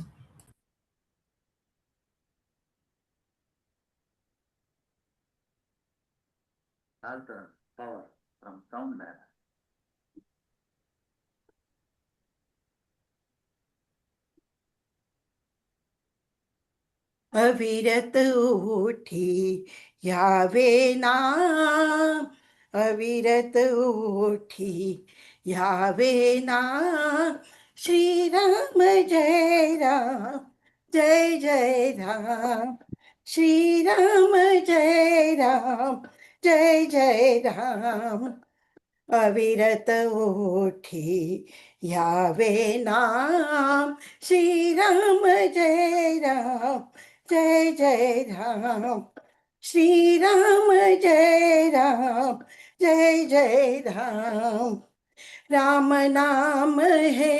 अविरत उठी यावे ना, अविरत उठी यावे ना, श्रीराम जय राम जय जय राम, श्रीराम जय राम जय जय राम, अविरत उठी यावे नाम, श्रीराम जय राम जय जय राम, श्रीराम जय राम जय जय राम, राम नाम है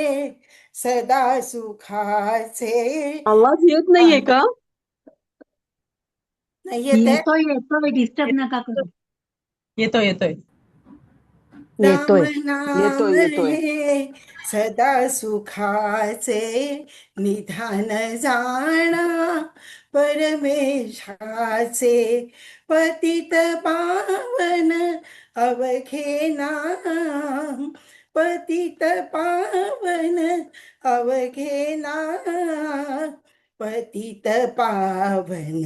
सदा सुखाचे. आवाज येत नाहीये का? नाही येते. येतोय डिस्टर्ब नका करू. येतोय येतोय. राम येतोय नाम येतोय. हे सदा सुखाचे, निधान जाणा परमेशाचे, पतित पावन अवघे नाम, पतित पावन अवघे नाम, पतित पावन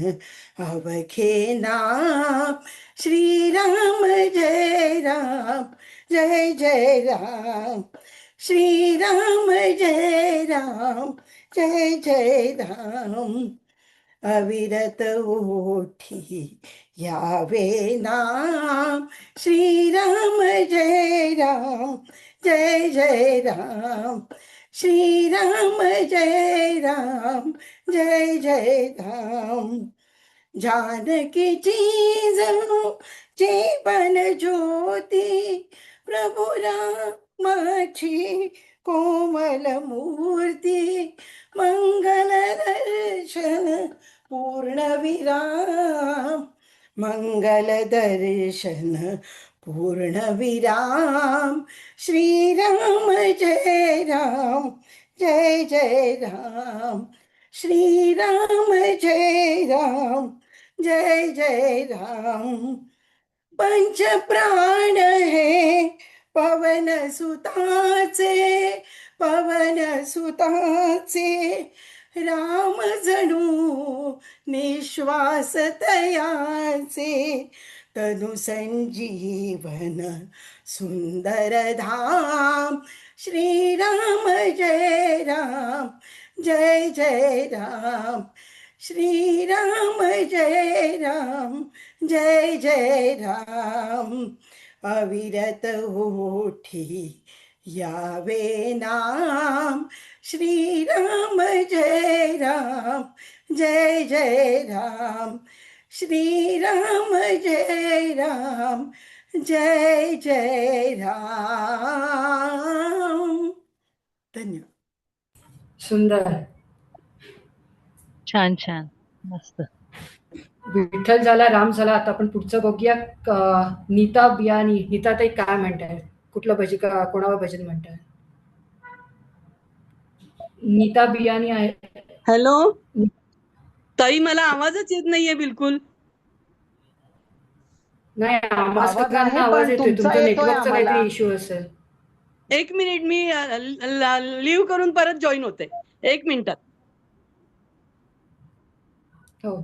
अवघे नाम, श्रीराम जय राम जय जय राम, श्रीराम जय राम जय जय राम, अविरत उठी यावे नाम, श्रीराम जय राम जय जय राम, श्रीराम जय राम जय जय राम, जानकी चीजों जीवन ज्योति, प्रभु रामाची कोमल मूर्ती, मंगल दर्शन पूर्ण विराम, मंगल दर्शन पूर्ण विराम, श्रीराम जय राम जय जय राम, श्रीराम जय राम जय जय राम, पंच प्राण है पवन सुताचे, पवन सुताचे, राम जणू निश्वास तयाचे, तनु संजीवन सुंदर धाम, श्रीराम जय राम जय जय राम, श्रीराम जय राम जय जय राम, अविरत उठी यावे नाम, श्रीराम जय राम जय जय राम, श्रीराम जय राम जय जय राम. धन्यवाद. सुंदर. छान छान मस्त. विठ्ठल झाला राम झाला. आता आपण पुढचं बघूया. नीता बियानी. नीता ताई काय म्हणताय? कुठलं भजन कोणावर भजन म्हणताय? नीता बियानी आहे. हॅलो ताई, मला आवाजच येत नाहीये बिलकुल. नाही आवाज आवाज आहे सगळ्यांना आवाज पण येतोय. तुमचा तुमच्या येतोय नेटवर्कचा काहीतरी आम्हाला. इश्यू असेल. एक मिनिट, मी लिव्ह करून परत जॉईन होते. 1 मिनिटात. हो.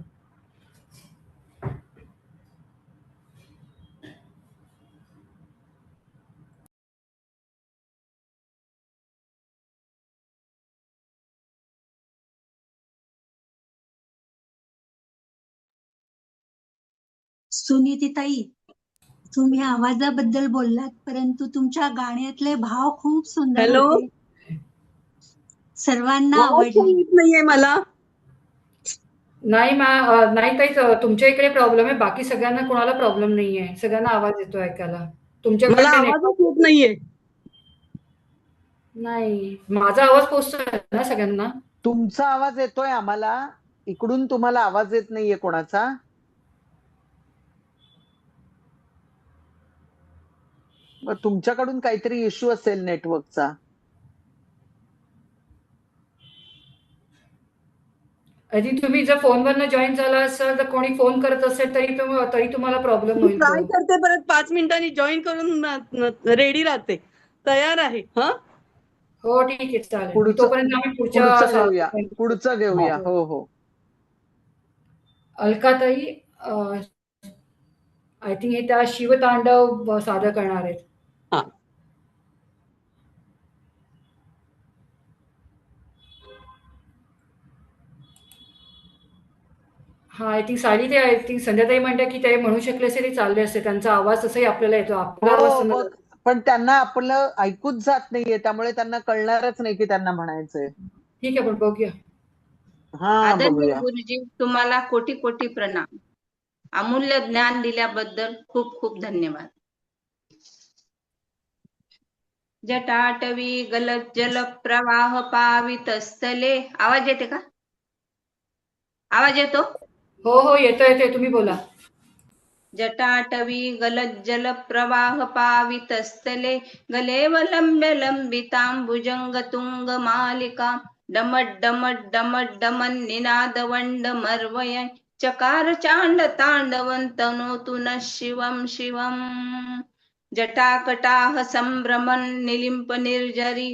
सुनीतीताई, तुम्ही आवाजाबद्दल बोललात, परंतु तुमच्या गाण्यातले भाव खूप सुंदर हॅलो होते. सर्वांना आवाज आवडले. पण येत नाहीये मला. नाही नाही ताई, तुमच्या इकडे प्रॉब्लेम आहे. बाकी सगळ्यांना कोणाला प्रॉब्लेम नाहीये. सगळ्यांना आवाज येतो ऐकायला. तुमच्याकडे मला ते आवाजच येत नाहीये. नाही. माझा आवाज पोहोचतोय ना सगळ्यांना? तुमचा आवाज येतोय आम्हाला. इकडून तुम्हाला आवाज येत नाहीये कोणाचा. मग तुमच्याकडून काहीतरी इश्यू असेल नेटवर्कचा. आधी तुम्ही जर फोनवरनं जॉईन झाला असाल तर कोणी फोन करत असेल तरी तुम्हाला प्रॉब्लेम होईल ट्राय तो. करते परत 5 मिनिटांनी जॉईन करून रेडी राहते. तयार आहे. हा हो ठीक आहे चालेल. पुढचं तोपर्यंत आम्ही पुढचं घेऊया. पुढचं घेऊया. हो. हो हो. अलकाताई आय थिंक हे त्या शिवतांडव सादर करणार आहेत. हा. हा आय थिंक साडी ते आय थिंक संध्याताई म्हणतात की ते म्हणू शकले असते ते चालले असते. त्यांचा आवाज तसाही आपल्याला येतो. आपला आवाज हो त्यांना मग पण त्यांना आपलं ऐकूच जात नाहीये, त्यामुळे त्यांना कळणारच नाही की त्यांना म्हणायचंय. ठीक आहे, पण बघूया. हा आदरणीय बघूया. गुरुजी, तुम्हाला कोटी कोटी प्रणाम. अमूल्य ज्ञान दिल्याबद्दल खूप खूप धन्यवाद. जटाटवी गलत जल प्रवाह पावितस्थले. आवाज येते का? आवाज येतो? हो येतोय. तुम्ही बोला. जटाटवी गलत जल प्रवाह पावितस्थले गलेवलंब्य लंबितां भुजंग तुंग मालिका डमट डमट डमट डमन निनाद वंड मर्वय चकार चांड तांडवंतनोतु नः शिवं शिवम्. जटाकटाह संभ्रमन् निलिंप निर्जरी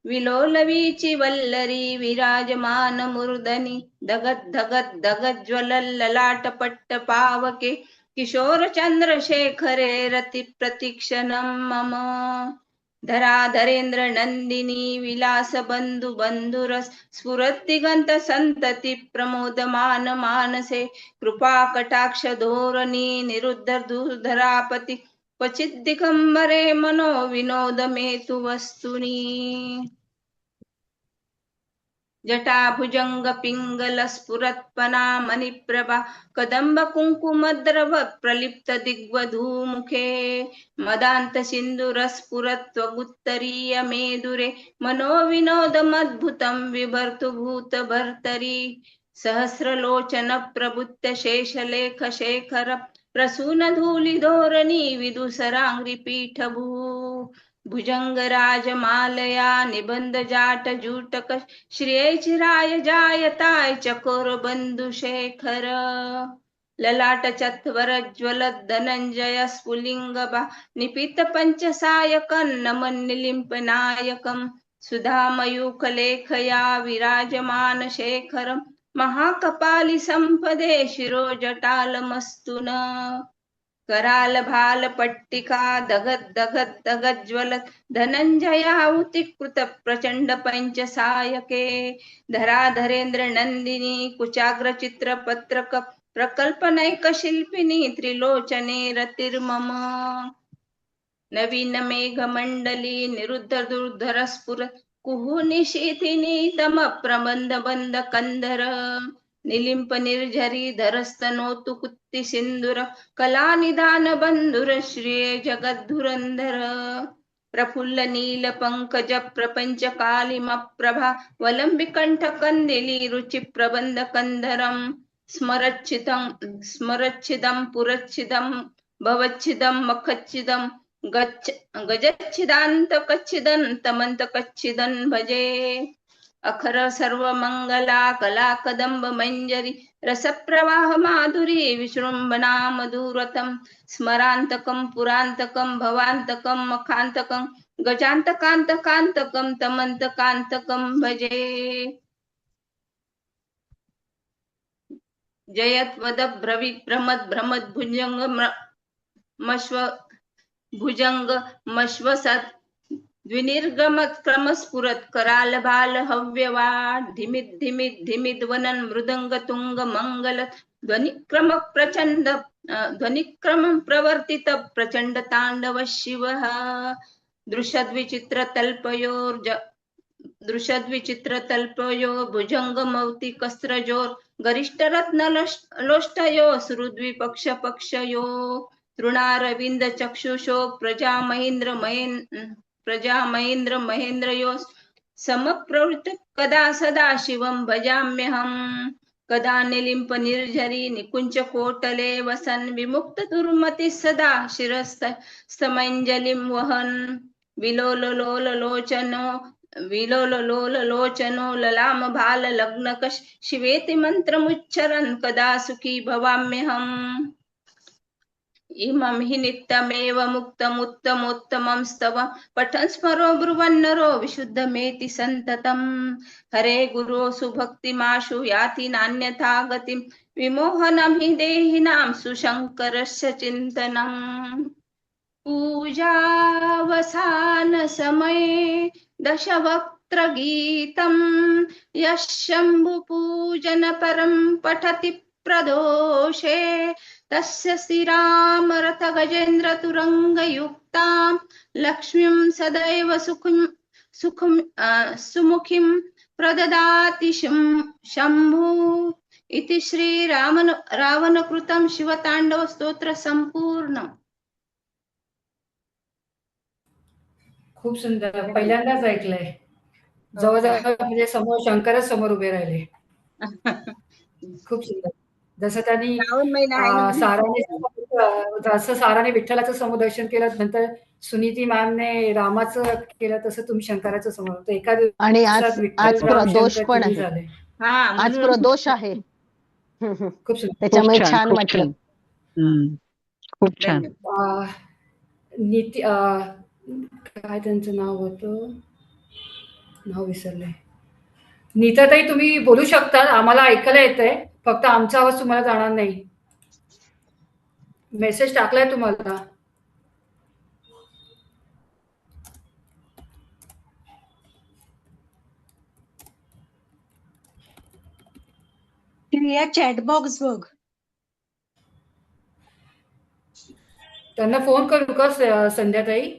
विलोलवीची वल्लरी विराजमान मूर्धनि धगत धगत धगत ज्वलल्ललाट पट्ट पावके किशोर चंद्रशेखरे रति प्रतीक्षणं मम. धराधरेंद्र नंदिनी विलास बंधु बंधुरस स्फुरद्दिगंत संतती प्रमोदमान मानसे कृपा कटाक्ष धोरणी निरुद्ध दुर्धरापती क्वचित दिगंबरे मनो विनोद मेतु वस्तुनी. जटा भुजंग पिंगल स्फुरत्पना मणिप्रभा कदंब कुंकुमद्रव प्रलिप्त दिग्वधूमुखे मदांत सिंधुर स्फुरत्वगुत्तरीय मेदुरे मनोविनोदमद्भुतं विभर्तु भूत भर्तरी सहस्रलोचन प्रबुद्ध शेषलेख शेखर प्रसून धूलि धोरणी विदुसरांग्रि पीठभू भुजंग राजमालया निबंध जाट जूटक श्रिये चिराय जायताय चकोर बंधु शेखर ललाट चत्वर ज्वलत धनंजय स्फुलिंग निपित पंचसायकं नमन निलिंप नायकं सुधामयूख लेखया विराजमान शेखरं महाकपाली संपदे शिरो जटालमस्तुन कराल भाल पट्टिका धगत धगत धगत ज्वलत धनंजयाहुति कृत प्रचंड पंचसायके धराधरेंद्र नंदिनी कुचाग्र चित्र पत्रक प्रकल्पनैक शिल्पिनी त्रिलोचने रतिर्मम नवीन मेघ मंडली निरुद्ध दुर्धर स्फुर कुहुनि शीथिनी तम प्रबंध बंद कंदर निलिंप निर्झरी धरस्तनोतु कुत्ति सिंधुर कला निदान बंधुर श्रिये जगद्धुरंधर प्रफुल्ल नील पंकज प्रपंच कालिम प्रभा वलंबिकंठ कंदिली रुचि प्रबंध कंधरम स्मरच्छिदं पुरच्छिदं भवच्छिदं मखच्छिदं गजच्छिदांत कच्छिदंतमंत कच्छिदं भजे अखर सर्व मंगला कला कदंब मंजरी रसप्रवाह माधुरी विशृंभना मधुरतम स्मरांतकं पुरांतकं भवांतकं मखांतकं गजांतकांतकांतकं तमंतकांतकं भजे. जयत्वद भ्रमद भ्रमद भुजंग मश्व भुजंग मश्वसत द्विनिर्गमत क्रमस्फुरत कराल बाल हव्यवाड धिमित धिमित धिमित वनन मृदंग तुंग मंगल ध्वनिक्रम प्रचंड ध्वनिक्रम प्रवर्तित प्रचंड तांडव शिव दृशद्विचित्र तल्पयोर दृशद्विचित्र तल्पयो भुजंग मौती कस्त्रजोर गरिष्ठ रत्न लोष्टयो सुहृद्विपक्ष पक्षयो तृणारविंद चक्षुषो प्रजा महेंद्र महेंद्रयो समप्रवृत्त कदा सदा शिवं भजाम्यहम् कदा निलिंप निर्झरी निकुंच कोटले वसन विमुक्त दुर्मती सदा शिरस्त समंजलिं वहन विलोल लोल लोचनो विलोल लोल लोचनो ललाम भाल लग्नकश शिवेति मंत्रमुच्चरन् कदा सुखी भवाम्यहम् इमं हि नित्यमेव मुक्तमुत्तमोत्तमं स्तव पठन् स्मरो ब्रुवन्नरो विशुद्धमेति सन्ततम् हरे गुरो सुभक्तिमाशु याति नान्यथा गतिं विमोहनं हि देहिनां सुशङ्करस्य चिन्तनम् पूजावसान समये दशवक्त्र गीतं यः शम्भुपूजन परं पठति प्रदोषे तस्य श्रीरामरथ गजेन्द्र तुरङ्गयुक्तां लक्ष्मीं सदैव सुमुखीं प्रददाति शम्भु इति श्री रावणकृतं शिवताण्डव स्तोत्र संपूर्णम्. खूप सुंदर. पहिल्यांदाच ऐकलंय. जवळजवळ म्हणजे समोर शंकरच समोर उभे राहिले. खूप सुंदर. जसं त्यांनी साराने विठ्ठलाचं समुदर्शन केलं, नंतर सुनीती मॅमने रामाचं केलं, तसं तुम्ही शंकराचं समोर एका आणि आज प्रदोष पण आहे. झाले. आज प्रदोष आहे. खूप सुंदर. त्याच्यामुळे छान वाटलं. खूप छान. नीती काय त्यांचं नाव होतं, नाव विसरले. नीताताई तुम्ही बोलू शकता, आम्हाला ऐकायला येतंय, फक्त आमचा आवाज तुम्हाला जाणार नाही. मेसेज टाकलाय तुम्हाला. क्रिया चॅटबॉक्स बघ. त्यांना फोन करू का संध्याताई?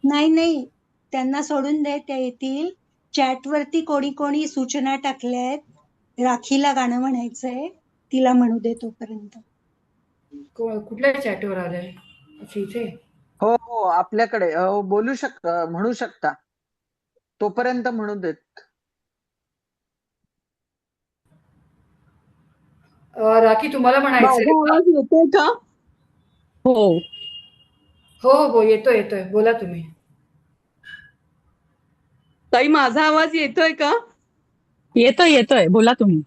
नाही, त्यांना सोडून दे, त्या येतील. चॅट वरती कोणी सूचना टाकल्या आहेत. राखीला गाणं म्हणायचंय, तिला म्हणू दे तोपर्यंत. कुठल्या चॅटवर आलंय? इथे हो आपल्याकडे बोलू शकता, म्हणू शकता, तोपर्यंत म्हणू देत. राखी तुम्हाला म्हणायचंय? आवाज येतोय का? हो येतोय. बोला तुम्ही. ताई माझा आवाज येतोय का? येतोय. बोला तुम्ही.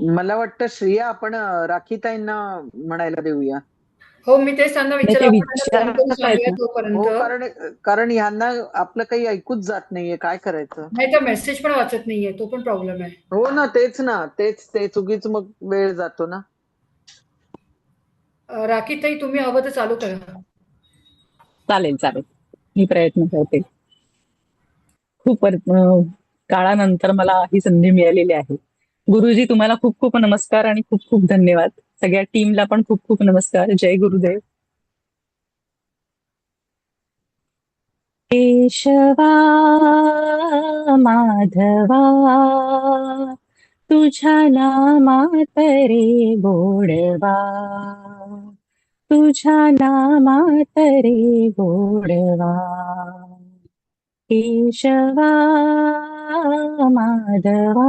मला वाटतं श्रेया आपण राखीताईंना म्हणायला देऊया. हो, मी तेच त्यांना कारण यांना आपलं काही ऐकूच जात नाहीये, काय करायचं? नाही तर मेसेज पण वाचत नाहीये, तो पण प्रॉब्लेम आहे. हो ना, तेच उगीच मग वेळ जातो ना. राखीताई तुम्ही हवं तर चालू करा. चालेल. मी प्रयत्न करते. खूप काळानंतर मला ही संधी मिळालेली आहे. गुरुजी तुम्हाला खूप खूप नमस्कार आणि खूप खूप धन्यवाद. सगळ्या टीमला पण खूप खूप नमस्कार. जय गुरुदेव. केशवा माधवा तुझ्या नामात रे गोडवा, तुझ्या नामात रे गोडवा, केशवा माधवा,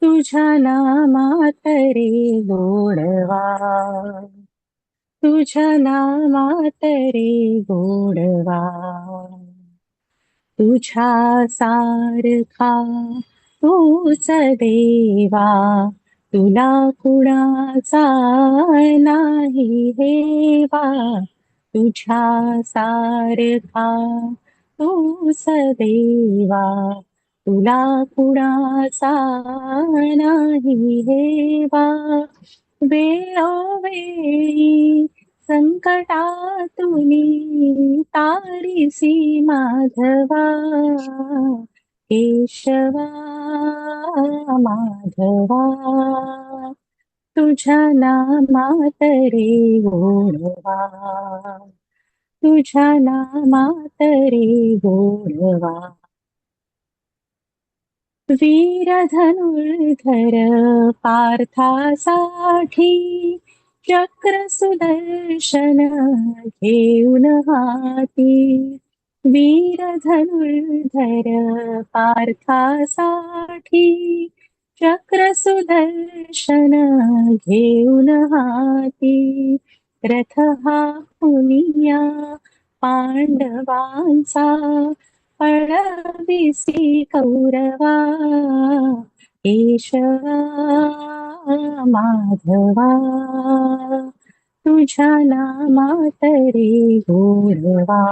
तुझ्या नामात रे गोडवा, तुझ्या नामात रे गोडवा, तुझ्या सारखा तूच देवा, तुला कुणाचा नाही हेवा, तुझ्या सारखा तूच देवा, तुला कुणाचा नाही हेवा, वेळोवेळी संकटातुनी तारीसी माधवा, केशवा माधवा, तुझ्या नामात रे गोडवा, तुझ्या नामात रे गोडवा, वीर धनुर्धर पार्थासाठी चक्र सुदर्शन घेऊन हाती, वीर धनुर्धर पार्थासाठी चक्र सुदर्शन घेऊन हाती, रथ हा पुनिया पांडवांचा पळविसी कौरवा, केशवा माधवा, तुझ्या नामात रे गोडवा,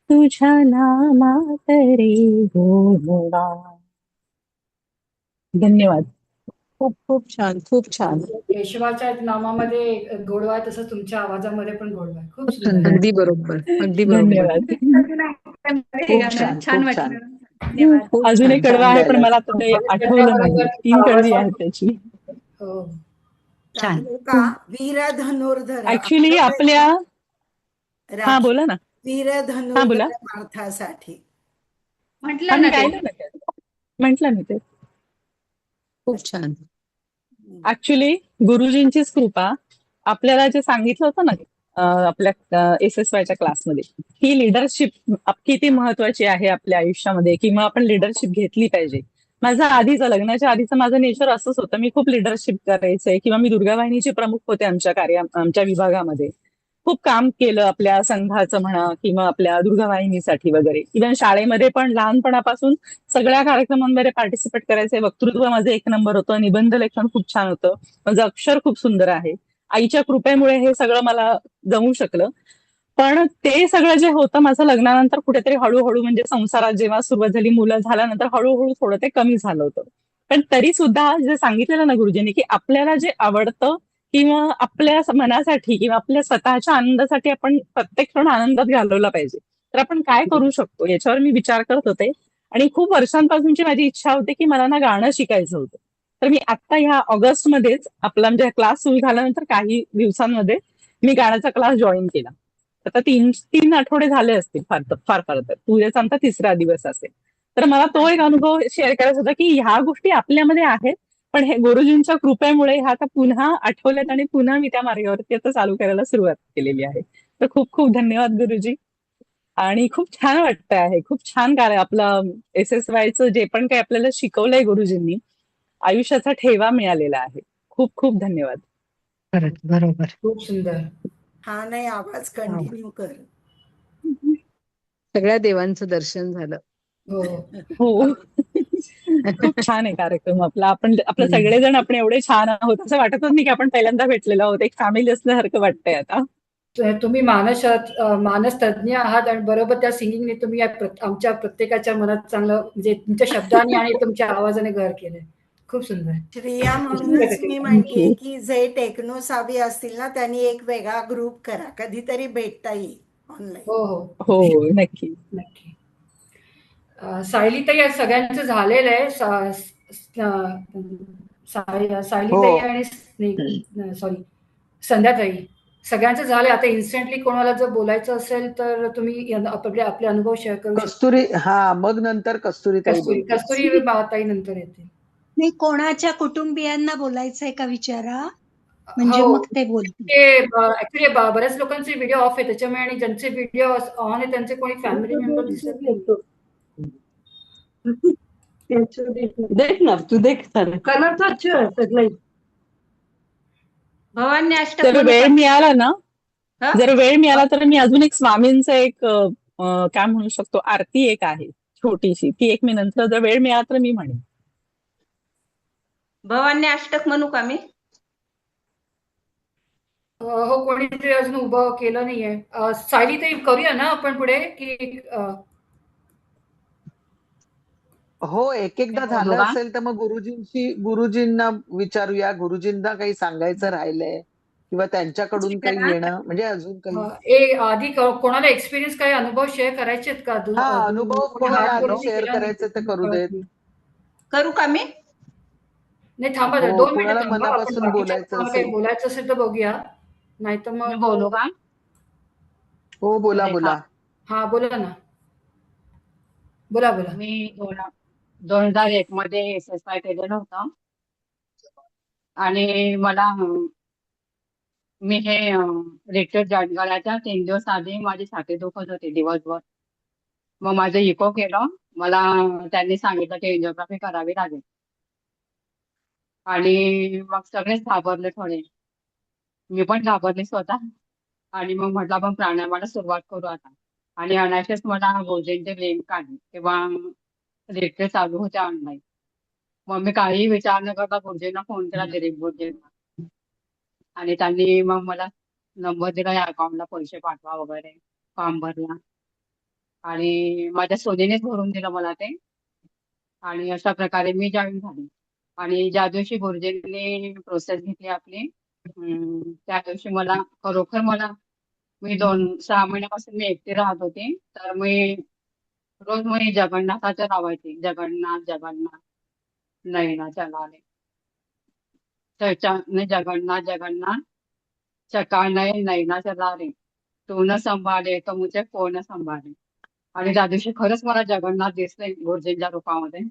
तुझ्या नामात रे गोडवा. धन्यवाद. खूप खूप छान, खूप छान. केशवाच्या नामामध्ये गोडवा आहे, तसं तुमच्या आवाजामध्ये पण गोडवा आहे. खूप सुंदर. अगदी बरोबर, अगदी बरोबर. धन्यवाद. खूप छान, छान वाटलं. धन्यवाद. खूप अजून एक छान, कडवा आहे, पण छान मला आता ते आठवलं नाही. 3 कडवी आहेत त्याची. हो. छान. का वीर धनुर्धर ऍक्च्युली आपल्या हा बोला ना. वीर हा बोला. धनुर्धर पार्थासाठी म्हटलं ना ते. म्हटलं मी ते. खूप छान. ऍक्च्युली गुरुजींचीच कृपा. आपल्याला जे सांगितलं होतं ना आपल्या SSYच्या क्लासमध्ये, ही लिडरशिप किती महत्वाची आहे आपल्या आयुष्यामध्ये, किंवा आपण लिडरशिप घेतली पाहिजे. माझं आधीचं लग्नाच्या आधीचं माझं नेचर असंच होतं. मी खूप लिडरशिप करायचंय, किंवा मी दुर्गा वाहिनीचे प्रमुख होते आमच्या विभागामध्ये. खूप काम केलं आपल्या संघाचं म्हणा, किंवा आपल्या दुर्गा वाहिनीसाठी वगैरे. इव्हन शाळेमध्ये पण लहानपणापासून सगळ्या कार्यक्रमांमध्ये पार्टिसिपेट करायचे. वक्तृत्व माझं 1 नंबर होतं. निबंध लेखन खूप छान होतं. माझं अक्षर खूप सुंदर आहे. आईच्या कृपेमुळे हे सगळं मला जमू शकलं. पण ते सगळं जे होतं माझं लग्नानंतर कुठेतरी हळूहळू, म्हणजे संसारात जेव्हा सुरुवात झाली, मुलं झाल्यानंतर हळूहळू थोडं ते कमी झालं होतं. पण तरी सुद्धा जे सांगितलेलं ना गुरुजींनी, की आपल्याला जे आवडतं किंवा आपल्या मनासाठी किंवा आपल्या स्वतःच्या आनंदासाठी आपण प्रत्येक क्षण आनंदात घालवला पाहिजे. तर आपण काय करू शकतो याच्यावर मी विचार करत होते. आणि खूप वर्षांपासूनची माझी इच्छा होती की मला ना गाणं शिकायचं होतं. तर मी आता ह्या ऑगस्टमध्येच आपला म्हणजे क्लास सुरू झाल्यानंतर काही दिवसांमध्ये मी गाण्याचा क्लास जॉईन केला. आता 3 आठवडे झाले असतील फार तर. उद्याचा आमचा 3रा दिवस असेल. तर मला तो एक अनुभव शेअर करायचा होता की ह्या गोष्टी आपल्यामध्ये आहेत, पण हे गुरुजींच्या कृपेमुळे ह्या आता पुन्हा आठवल्यात आणि पुन्हा मी त्या मार्गावरती आता चालू करायला सुरुवात केलेली आहे. तर खूप खूप धन्यवाद गुरुजी. आणि खूप छान वाटत आहे. खूप छान कार्य आपलं SSYचं जे पण काही आपल्याला शिकवलंय गुरुजींनी, आयुष्याचा ठेवा मिळालेला आहे. खूप खूप धन्यवाद. बरोबर. खूप सुंदर. हा नाही, आवाज कंटिन्यू कर. सगळ्या देवांचं दर्शन झालं. हो. खूप छान आहे कार्यक्रम आपला. आपलं सगळेजण आपण एवढे छान आहोत, असं वाटतच नाही की आपण पहिल्यांदा भेटलेलो आहोत. एक फॅमिली असल्यासारखं वाटतंय आता. तुम्ही मानस तज्ञ आहात, आणि बरोबर त्या सिंगिंगने तुम्ही आमच्या प्रत्येकाच्या मनात चांगलं, म्हणजे तुमच्या शब्दाने आणि तुमच्या आवाजाने घर केलंय. खूप सुंदर. श्रिया, म्हणूनच मी म्हणतेय की जे टेक्नो सावी असतील ना, त्यांनी एक वेगळा ग्रुप करा, कधीतरी भेटता येईल ऑनलाईन. हो नक्की नक्की. सायलीताई सगळ्यांचं झालेलं आहे. सायलीताई आणि सॉरी संध्याताई सगळ्यांचं झालं आता इन्स्टंटली कोणाला जर बोलायचं असेल तर तुम्ही आपले अनुभव शेअर करू शकता. कस्तुरी, हा मग नंतर कस्तुरीताई बोलतील. कस्तुरी ताई नंतर येतील. नाही, कोणाच्या कुटुंबियांना बोलायचंय का विचारा, म्हणजे हो. मग ते बोलतील. ते ऍक्च्युली बऱ्याच लोकांचे व्हिडिओ ऑफ आहे त्याच्यामुळे, आणि ज्यांचे व्हिडिओ ऑन आहे त्यांचे कोणी फॅमिली मेंबर दिसत नाही. देख ना तू, देख कलर तो अच्छा है सगळे. भवानी अष्टक जर म्हणू वेळ का? मिळाला ना, हा? जर वेळ मिळाला तर मी अजून एक स्वामींचं एक काय म्हणू शकतो, आरती एक आहे छोटीशी, ती एक मी नंतर जर वेळ मिळाला तर मी म्हणेन. भवानी अष्टक म्हणू का मी? हो, कोणीतरी अजून उभं केलं नाहीये. सायली ताई करूया ना आपण पुढे, की हो, एक एकदा झालं असेल तर मग गुरुजींना विचारूया, गुरुजींना काही सांगायचं राहिलंय किंवा त्यांच्याकडून काही येणं, म्हणजे अजून काही आधी कोणाला एक्सपिरियन्स काही अनुभव शेअर करायचे आहेत का? हा, अनुभव कोणाला आधी शेअर करायचे ते करू देत. करू का मी? नाही, थांबा हो, 2 मिनिटं कोणाला थांबा. मनापासून आपण बोलायचं काही असेल. बोलायचं असेल तर बघूया, नाहीतर मग बोलू का? हो, बोला बोला. हा, बोला ना, बोला. मी 2001 मध्ये SSY केलेलं होतं आणि मी हे रिट्रीट जॉईन करायच्या 3 दिवस आधी माझी छाती दुखत होती दिवसभर. मग माझं इको केलं. मला त्यांनी सांगितलं की एंजिओग्राफी करावी लागेल आणि मग सगळेच घाबरले थोडे. मी पण घाबरले स्वतः आणि मग म्हटलं आपण प्राणायामाला सुरुवात करू आता. आणि अनायासच मला गुरुजींचे लिंक आली किंवा रिट्रीट चालू होते ऑनलाईन. मग मी काही विचार न करता गुरुजींना फोन केला, दिलीप गुरुजींना, आणि त्यांनी मग मला नंबर दिला, या अकाउंटला पैसे पाठवा वगैरे, फॉर्म भरला आणि माझ्या सोनीनेच भरून दिलं मला ते. आणि अशा प्रकारे मी जॉईन झाले. आणि ज्या दिवशी गुरुजींनी प्रोसेस घेतली आपली, त्या दिवशी खरोखर मी 6 महिन्यापासून मी एकटी राहत होते. तर मी रोज जगन्नाथाचं लावायचे, जगन्नाथ नैना चलाले, जगन्नाथ चका नैना चला रे, तू न संभाळे तो मुझे कोण संभाळे. आणि त्या दिवशी खरंच मला जगन्नाथ दिसले गुरुजींच्या रूपामध्ये.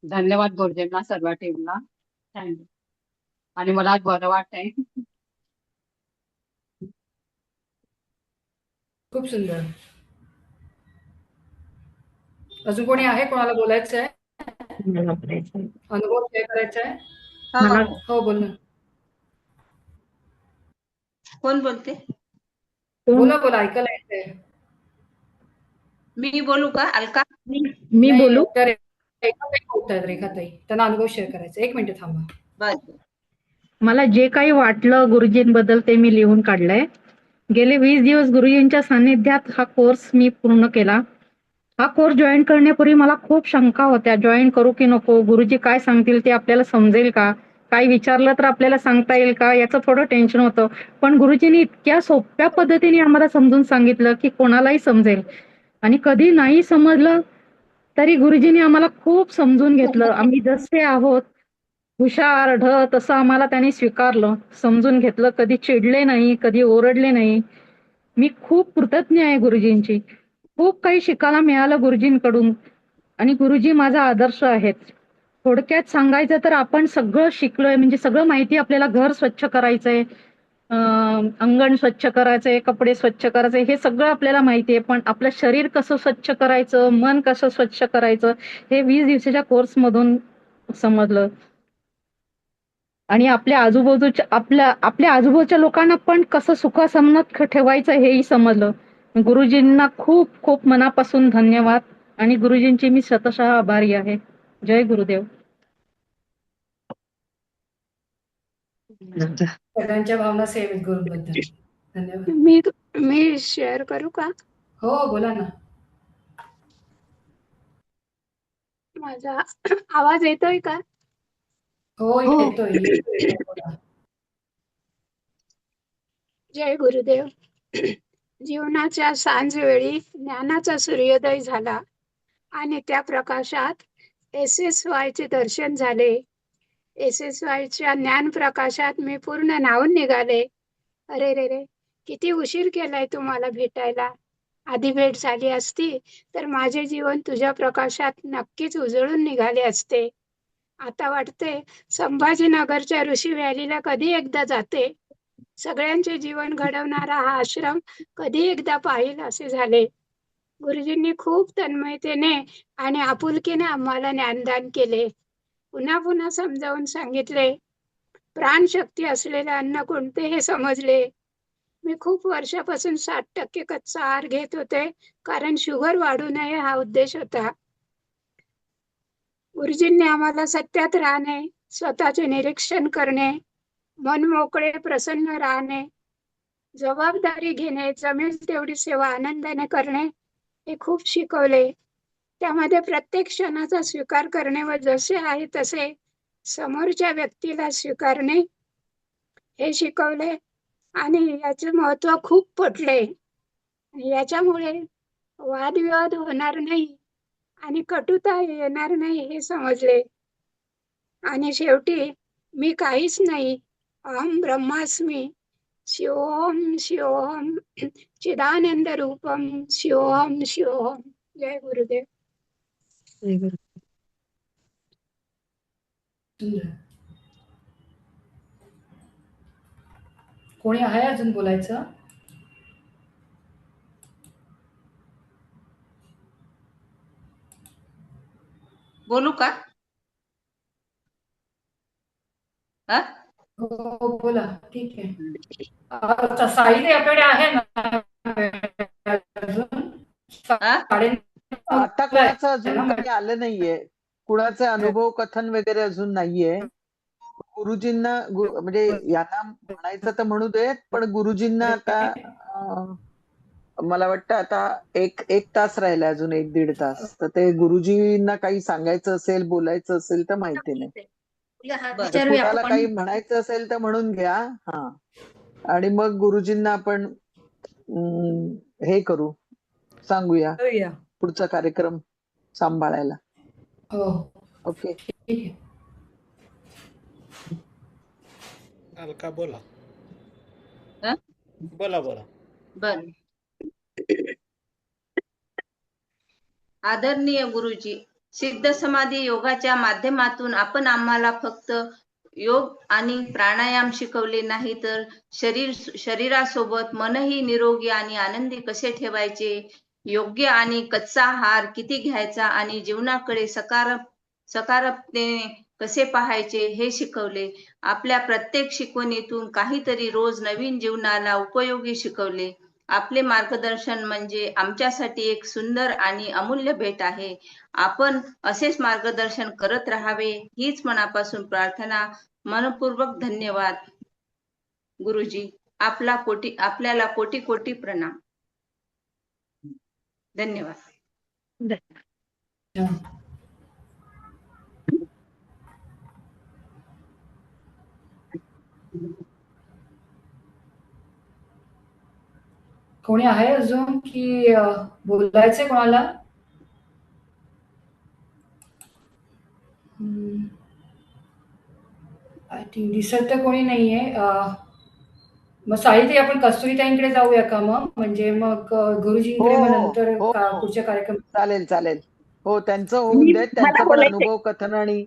धन्यवाद गुरुजींना, सर्व टीमला, थँक्यू. आणि मला आज बरं वाटतंय. खूप सुंदर. अजून कोणी आहे, कोणाला बोलायचं आहे, अनुभव शेअर करायचा आहे? हो, बोल ना. कोण बोलते? बोला, ऐकायला येतंय. मी बोलू का? अलका? मी बोलू? तर रेखाताई बोलतायत, रेखाताई, त्यांना अनुभव शेअर करायचा. 1 मिनिट थांबा. बरं. मला जे काही वाटलं गुरुजींबद्दल ते मी लिहून काढलंय. गेले 20 दिवस गुरुजींच्या सानिध्यात हा कोर्स मी पूर्ण केला. हा कोर्स जॉईन करण्यापूर्वी मला खूप शंका होत्या, जॉईन करू की नको, गुरुजी काय सांगतील ते आपल्याला समजेल का, काय विचारलं तर आपल्याला सांगता येईल का, याचं थोडं टेन्शन होतं. पण गुरुजींनी इतक्या सोप्या पद्धतीने आम्हाला समजून सांगितलं की कोणालाही समजेल. आणि कधी नाही समजलं तरी गुरुजींनी आम्हाला खूप समजून घेतलं. आम्ही जसे आहोत, हुशार ढ, तसं आम्हाला त्यांनी स्वीकारलं, समजून घेतलं. कधी चिडले नाही, कधी ओरडले नाही. मी खूप कृतज्ञ आहे गुरुजींची. खूप काही शिकायला मिळालं गुरुजींकडून आणि गुरुजी माझा आदर्श आहेत. थोडक्यात सांगायचं तर आपण सगळं शिकलोय, म्हणजे सगळं माहिती आपल्याला. घर स्वच्छ करायचंय, अंगण स्वच्छ करायचंय, कपडे स्वच्छ करायचे, हे सगळं आपल्याला माहिती आहे. पण आपलं शरीर कसं स्वच्छ करायचं, मन कसं स्वच्छ करायचं, हे 20 दिवसाच्या कोर्स मधून समजलं. आणि आपल्या आजूबाजूच्या लोकांना पण कसं सुखासमनात ठेवायचं हेही समजलं. गुरुजींना खूप खूप मनापासून धन्यवाद आणि गुरुजींची मी शतशः आभारी आहे. जय गुरुदेव. सगळ्यांच्या भावना सेम आहेत गुरुबद्दल. धन्यवाद. मी शेअर करू का? हो, बोला ना. माझा आवाज येतोय का? हो, येतोय. जय गुरुदेव. जीवनाच्या सांजवेळी ज्ञानाचा सूर्योदय झाला आणि त्या प्रकाशात SSY चे दर्शन झाले. SSY च्या ज्ञान प्रकाशात मी पूर्ण न्हावून निघाले. अरे रे रे, किती उशीर केलाय तुम्हाला भेटायला. आधी भेट झाली असती तर माझे जीवन तुझ्या प्रकाशात नक्कीच उजळून निघाले असते. आता वाटते संभाजीनगरच्या ऋषी व्हॅलीला कधी एकदा जाते. सगळ्यांचे जीवन घडवणारा हा आश्रम कधी एकदा पाहिल असे झाले. गुरुजींनी खूप तन्मयतेने आणि आपुलकीने आम्हाला ज्ञानदान केले. पुन्हा पुन्हा समजावून सांगितले. प्राणशक्ती असलेले अन्न कोणते हे समजले. मी खूप वर्षापासून 60% कच्चा आहार घेत होते, कारण शुगर वाढू नये हा उद्देश होता. गुरुजींनी आम्हाला सत्यात राहणे, स्वतःचे निरीक्षण करणे, मन मोकळे प्रसन्न राहणे, जबाबदारी घेणे, जमेल तेवढी सेवा आनंदाने करणे हे खूप शिकवले. त्यामध्ये प्रत्येक क्षणाचा स्वीकार करणे व जसे आहे तसे समोरच्या व्यक्तीला स्वीकारणे हे शिकवले आणि याचे महत्त्व खूप पटले. याच्यामुळे वादविवाद होणार नाही आणि कटुता येणार नाही हे समजले. आणि शेवटी मी काहीच नाही, अहम ब्रह्मास्मी, शिवोहम शिवोहम चिदानंद रूपम शिवोहम शिवोहम. जय गुरुदेव. कोणी आहे अजून बोलायचं? बोलू का? हा? हो बोला, ठीक आहे. आता साई आपल्याकडे आहे ना अजून? आता कोणाचं अजून काही आलं नाहीये, कुणाचे अनुभव कथन वगैरे अजून नाहीये. गुरुजींना म्हणजे यांना म्हणायचं तर म्हणू देत, पण गुरुजींना आता मला वाटतं आता एक तास राहिला, अजून 1-1.5 तास. तर ते गुरुजींना काही सांगायचं असेल, बोलायचं असेल तर माहिती नाही. कुणाला काही म्हणायचं असेल तर म्हणून घ्या. हा, आणि मग गुरुजींना आपण हे करू, सांगूया पुढचा कार्यक्रम सांभाळायला. ओके. अलका बोला. बोला. बर. आदरणीय गुरुजी, सिद्ध समाधी योगाच्या माध्यमातून आपण आम्हाला फक्त योग आणि प्राणायाम शिकवले नाही, तर शरीरासोबत मनही निरोगी आणि आनंदी कसे ठेवायचे, योग्य आणि कच्चा आहार किती घ्यायचा आणि जीवनाकडे सकारात्मकतेने कसे पाहायचे हे शिकवले. आपल्या प्रत्येक शिकवणीतून काहीतरी रोज नवीन जीवनाला उपयोगी शिकवले. आपले मार्गदर्शन म्हणजे आमच्यासाठी एक सुंदर आणि अमूल्य भेट आहे. आपण असेच मार्गदर्शन करत राहावे हीच मनापासून प्रार्थना. मनपूर्वक धन्यवाद गुरुजी. आपल्याला कोटी कोटी प्रणाम. धन्यवाद. कोणी आहे अजून की बोलायचंय कोणाला? आय थिंक दिसत तर कोणी नाहीये. मग साईताई आपण कस्तुरीताईंकडे जाऊया का मग? म्हणजे मग गुरुजींकडे मग नंतर पुढच्या कार्यक्रम. चालेल. हो, त्यांचं होऊन देत, त्यांचं पण अनुभव कथन. आणि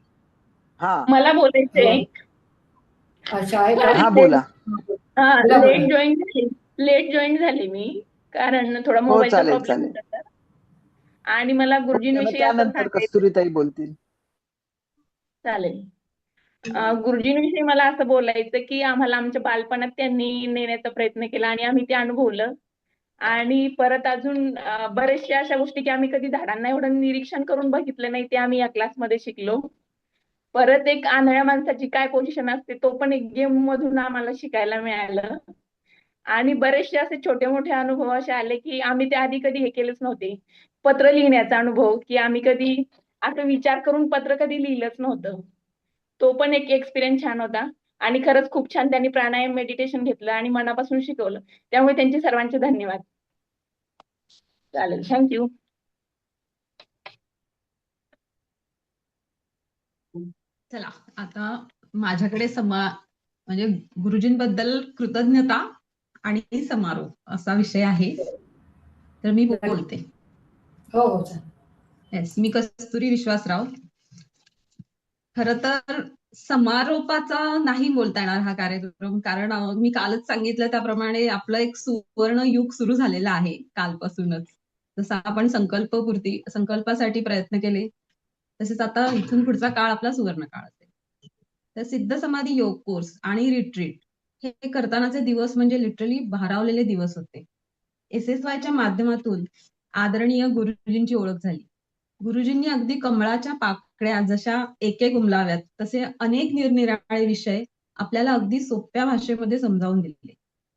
मला बोलायचंय. अच्छा, आहे का? हा, बोला. लेट जॉईन झाली मी, कारण थोडा मोबाईलचा प्रॉब्लेम होता. आणि मला गुरुजींविषयी असं त्यानंतर कस्तुरीताई बोलतील. चालेल. गुरुजींविषयी मला असं बोलायचं की आम्हाला आमच्या बालपणात त्यांनी नेण्याचा प्रयत्न केला आणि आम्ही ते अनुभवलं. आणि परत अजून बरेचशा अशा गोष्टी की आम्ही कधी झाडांना एवढं निरीक्षण करून बघितलं नाही, ते आम्ही या क्लासमध्ये शिकलो. परत एक आंधळ्या माणसाची काय पोझिशन असते तो पण एक गेम मधून आम्हाला शिकायला मिळालं. आणि बरेचसे असे छोटे मोठे अनुभव असे आले की आम्ही ते आधी कधी हे केलेच नव्हते. पत्र लिहिण्याचा अनुभव, की आम्ही कधी असं विचार करून पत्र कधी लिहिलंच नव्हतं. तो पण एक एक्सपिरियन्स छान होता. आणि खरंच खूप छान त्यांनी प्राणायाम मेडिटेशन घेतलं आणि मनापासून शिकवलं. त्यामुळे त्यांचे सर्वांचे धन्यवाद. चालेल, थँक्यू. चला, आता माझ्याकडे म्हणजे गुरुजींबद्दल कृतज्ञता आणि समारोप असा विषय आहे. तर मी बोलते. हो हो चालेल. येस, मी कस्तुरी विश्वासराव. खर तर समारोपाचा नाही बोलता येणार हा कार्यक्रम, कारण मी कालच सांगितलं त्याप्रमाणे आपलं एक सुवर्ण युग सुरू झालेलं आहे कालपासूनच. जसं आपण संकल्पासाठी प्रयत्न केले, तसेच आता इथून पुढचा काळ आपला सुवर्ण काळ असेल. तर सिद्ध समाधी योग कोर्स आणि रिट्रीट हे करतानाचे दिवस म्हणजे लिटरली भारावलेले दिवस होते. SSYच्या माध्यमातून आदरणीय गुरुजींची ओळख झाली. गुरुजींनी अगदी कमळाच्या पाकळ्या जशा एकेक उमलाव्यात तसे अनेक निरनिराळे विषय आपल्याला अगदी सोप्या भाषेमध्ये समजावून दिले.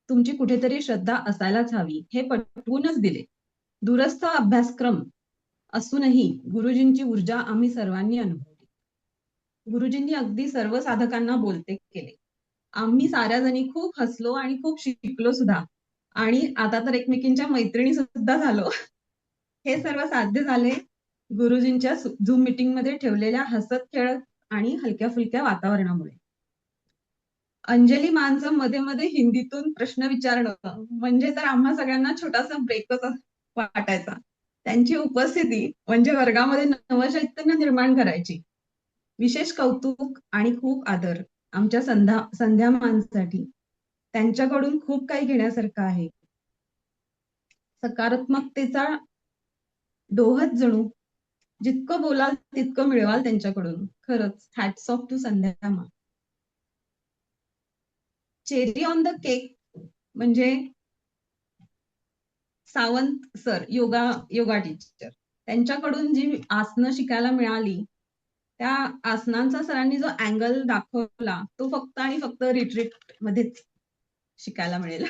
तुमची कुठेतरी श्रद्धा असायलाच हवी हे पटवूनच दिले. दूरस्थ अभ्यासक्रम असूनही गुरुजींची ऊर्जा आम्ही सर्वांनी अनुभवली. गुरुजींनी अगदी सर्व साधकांना बोलते केले. आम्ही साऱ्या जणी खूप हसलो आणि खूप शिकलो सुद्धा, आणि आता तर एकमेकींच्या मैत्रिणी सुद्धा झालो. हे सर्व साध्य झाले गुरुजींच्या झूम मीटिंग मध्ये ठेवलेल्या हसत खेळत आणि हलक्या फुलक्या वातावरणामुळे. अंजली मानचं मध्ये मध्ये हिंदीतून प्रश्न विचारणं म्हणजे तर आम्हा सगळ्यांना छोटासा ब्रेकच वाटायचा. त्यांची उपस्थिती म्हणजे वर्गामध्ये नवचैतन्य निर्माण करायची. विशेष कौतुक आणि खूप आदर आमच्या संध्या मानसाठी. त्यांच्याकडून खूप काही घेण्यासारखं आहे. सकारात्मकतेचा डोहत जणू. जितकं बोलाल तितकं मिळवाल त्यांच्याकडून. खरंच हॅट्स ऑफ टू संध्या मा. चेरी ऑन द केक म्हणजे सावंत सर, योगा टीचर, त्यांच्याकडून जी आसनं शिकायला मिळाली, त्या आसनांचा सरांनी जो अँगल दाखवला तो फक्त आणि फक्त रिट्रीट मध्येच शिकायला मिळेल.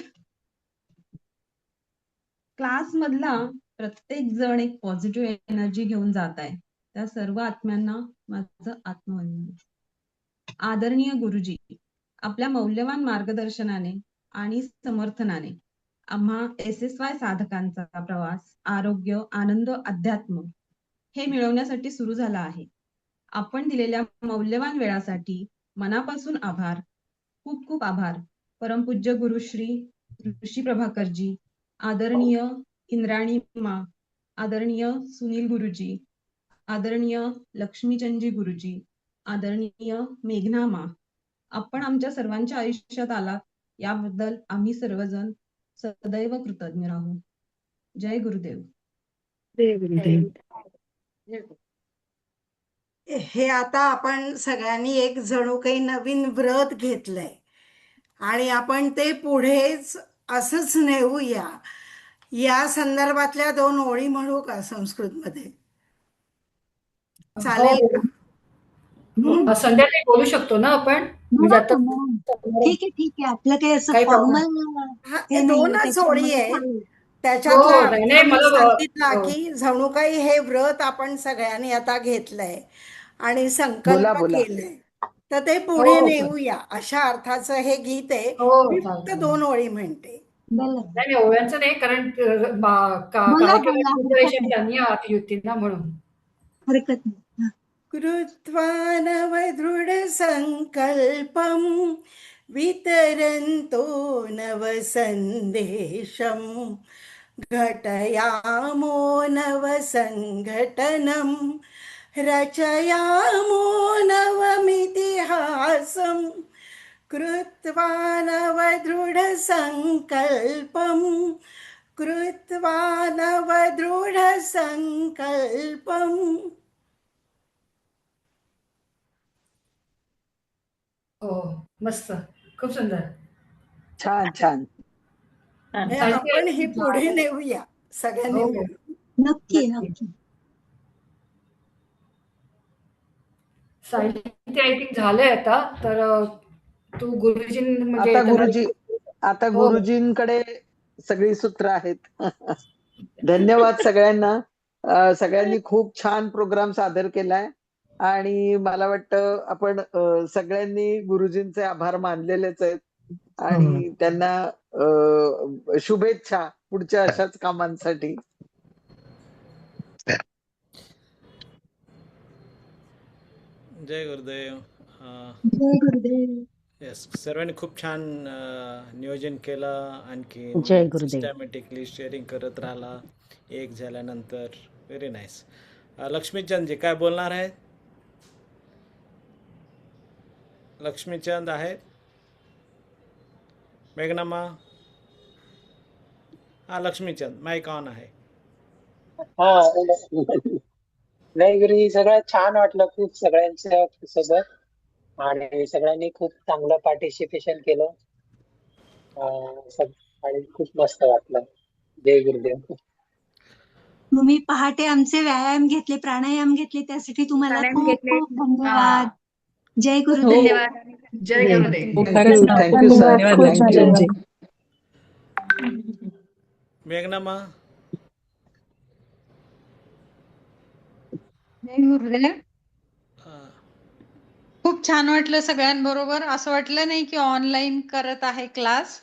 क्लास मधला प्रत्येक जण एक पॉझिटिव्ह एनर्जी घेऊन जात आहे. त्या सर्व आत्म्यांना माझं आत्मवंदन. आदरणीय गुरुजी, आपल्या मौल्यवान मार्गदर्शनाने आणि समर्थनाने आम्हा SSY साधकांचा प्रवास आरोग्य, आनंद, अध्यात्म हे मिळवण्यासाठी सुरू झाला आहे. आपण दिलेल्या मौल्यवान वेळासाठी मनापासून आभार, खूप खूप आभार. परमपूज्य गुरुश्री ऋषी प्रभाकरजी, आदरणीय इंद्राणी मा, आदरणीय सुनील गुरुजी, आदरणीय लक्ष्मीचंदजी गुरुजी, आदरणीय मेघना मा, आपण आमच्या सर्वांच्या आयुष्यात आलात याबद्दल आम्ही सर्वजण सदैव कृतज्ञ राहू. जय गुरुदेव. जय गुरुदेव. हे आता आपण सगळ्यांनी एक जणू काही नवीन व्रत घेतलंय आणि आपण ते पुढेच असंच नेऊया. या संदर्भातल्या 2 ओळी म्हणू का संस्कृतमध्ये? चालेल का? संध्याकाळी बोलू शकतो ना आपण? म्हणजे आता ठीक आहे. आपलं काही असं काही फॉर्मल हे 2च ओळी आहे. हो, त्याच्यातला नाही, अर्थ नाही, मी मला सांगितला हो. की जणू काही हे व्रत आपण सगळ्यांनी आता घेतलंय आणि संकल्प बोला. केलंय, तर ते हो, पुढे हो, नेऊया अशा अर्थाचं हे गीत आहे. हो, मी चालेल. फक्त 2 ओळी म्हणते. नाही ओव्यांचं नाही, कारण बोला, कार्यक्रम त्यांनी आत युती ना म्हणून. हरकत नाही. कृत्वा नवदृढ संकल्पं वितरन्तो नवसन्देशं घटयामो नवसङ्घटनं रचयामो नवमितिहासं कृत्वा नवदृढ संकल्पं कृत्वा नवदृढ संकल्पं. हो, मस्त, खूप सुंदर, छान. हे आपण हे पुढे नेऊया सगळ्यांनी हो. मिळून. नक्की. साहित्य आय थिंक झालंय आता. तर तू गुरुजी म्हणजे आता गुरुजींकडे सगळी सूत्र आहेत. धन्यवाद सगळ्यांना. सगळ्यांनी खूप छान प्रोग्राम सादर केलाय आणि मला वाटतं आपण सगळ्यांनी गुरुजींचे आभार मानलेलेच आहेत आणि त्यांना शुभेच्छा पुढच्या अशाच कामांसाठी. जय गुरुदेव. जय गुरुदेव. येस, सर्वांनी खूप छान नियोजन केलं. आणखी जय गुरुदेव. सिस्टमॅटिकली शेअरिंग करत राहिला एक झाल्यानंतर. Very nice. लक्ष्मीचंदजी काय बोलणार आहे? लक्ष्मीचंद आहेत? मेघनामा? हा, लक्ष्मीचंद माईक ऑन आहे. हा नाही गुरुजी, सगळं छान वाटलं खूप सगळ्यांच्या सोबत, आणि सगळ्यांनी खूप चांगलं पार्टिसिपेशन केलं. आणि खूप मस्त वाटलं. जय गुरुदेव. तुम्ही पहाटे आमचे व्यायाम घेतले, प्राणायाम घेतले, त्यासाठी तुम्हाला प्राणायाम खूप घेतले. खूप धन्यवाद. जय हो, गुरुदेव. धन्यवाद. जय गुरुदेव. हो, खरंच ना. थँक्यू खूप सर. धन्यवाद थँक्यू. लक्ष्मीचंदजी. मेघनामा? जय गुरुदेव. खूप छान वाटलं सगळ्यांबरोबर. असं वाटलं नाही की ऑनलाईन करत आहे क्लास.